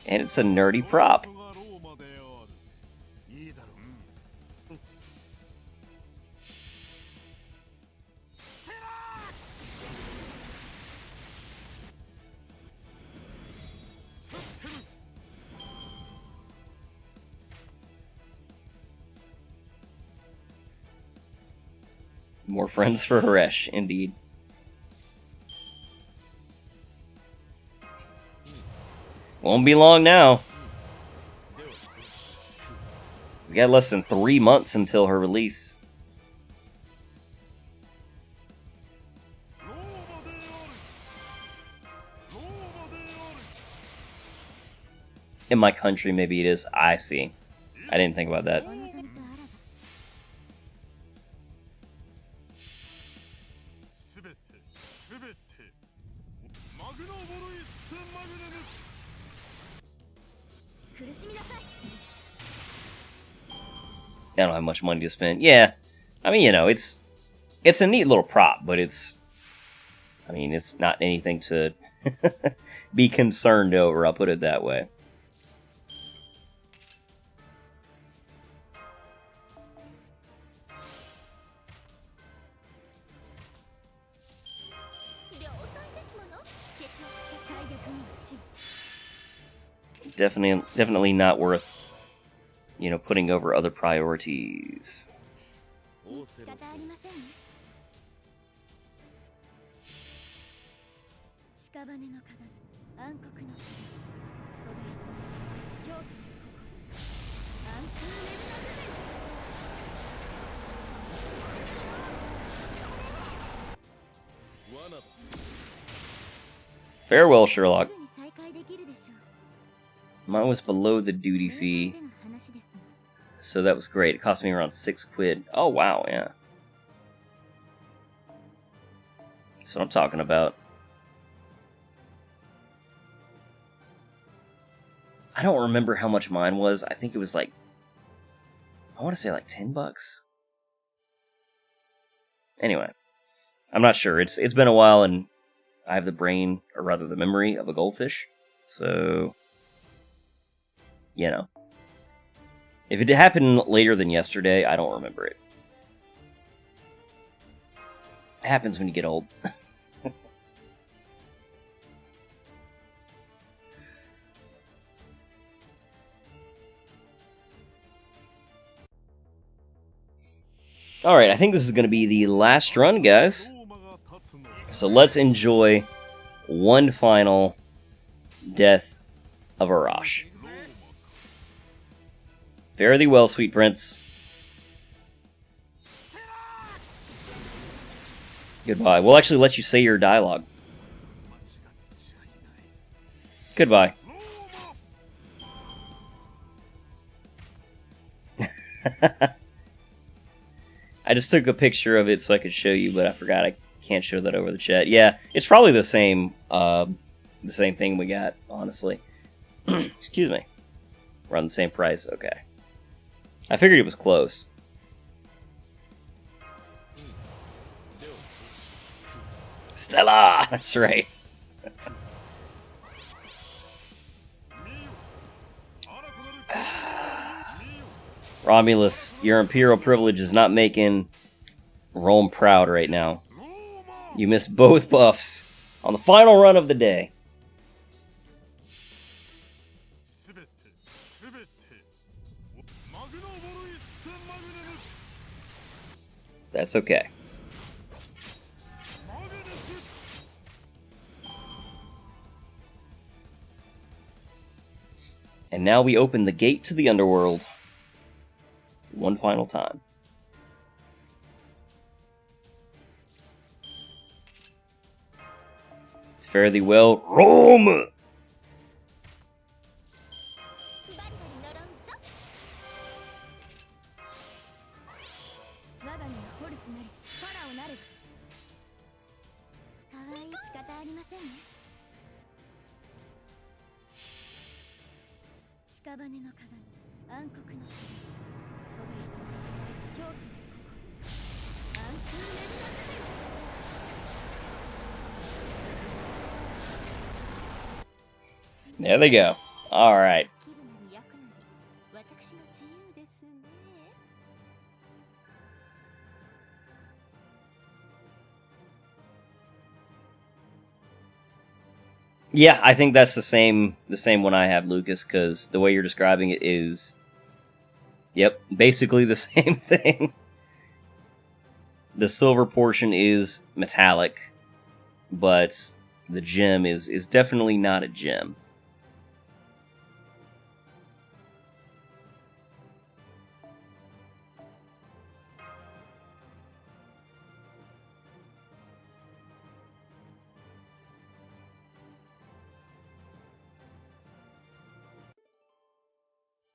And it's a nerdy prop. More friends for Haresh, indeed. Won't be long now. We got less than 3 months until her release. In my country, maybe it is. I see. I didn't think about that. I don't have much money to spend. Yeah, I mean, you know, it's a neat little prop, but it's not anything to be concerned over, I'll put it that way. Definitely not worth, you know, putting over other priorities. Farewell, Sherlock. Mine was below the duty fee, so that was great. It cost me around 6 quid. Oh, wow, yeah. That's what I'm talking about. I don't remember how much mine was. I think it was like, I want to say like 10 bucks. Anyway, I'm not sure. It's been a while, and I have the brain, or rather the memory, of a goldfish. So, you know. If it happened later than yesterday, I don't remember it. It happens when you get old. Alright, I think this is going to be the last run, guys. So let's enjoy one final death of Arash. Fare thee well, sweet prince. Goodbye. We'll actually let you say your dialogue. Goodbye. I just took a picture of it so I could show you, but I forgot I can't show that over the chat. Yeah, it's probably the same thing we got, honestly. Excuse me. We're on the same price. Okay. I figured it was close. Stella! That's right. Romulus, your imperial privilege is not making Rome proud right now. You missed both buffs on the final run of the day. That's okay. And now we open the gate to the underworld. One final time. Fare thee well, Rome! There they go. Alright. Yeah, I think that's the same one I have, Lucas, because the way you're describing it is, yep, basically the same thing. The silver portion is metallic, but the gem is definitely not a gem.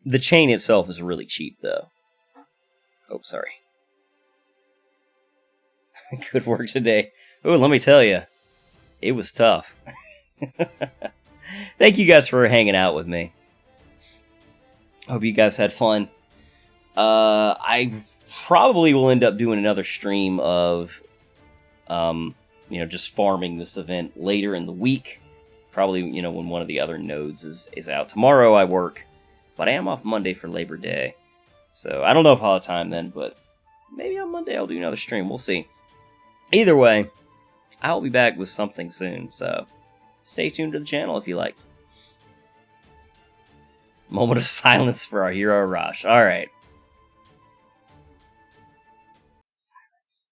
The chain itself is really cheap, though. Oh, sorry. Good work today. Oh, let me tell you, it was tough. Thank you guys for hanging out with me. Hope you guys had fun. I probably will end up doing another stream of, just farming this event later in the week. Probably, when one of the other nodes is out. Tomorrow I work. But I am off Monday for Labor Day. So I don't know if I'll have time then, but maybe on Monday I'll do another stream. We'll see. Either way, I'll be back with something soon. So stay tuned to the channel if you like. Moment of silence for our hero Arash. Alright. Silence.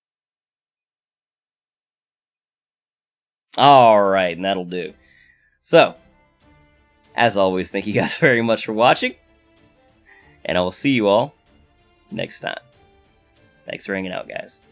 Alright, and that'll do. So, as always, thank you guys very much for watching, and I will see you all next time. Thanks for hanging out, guys.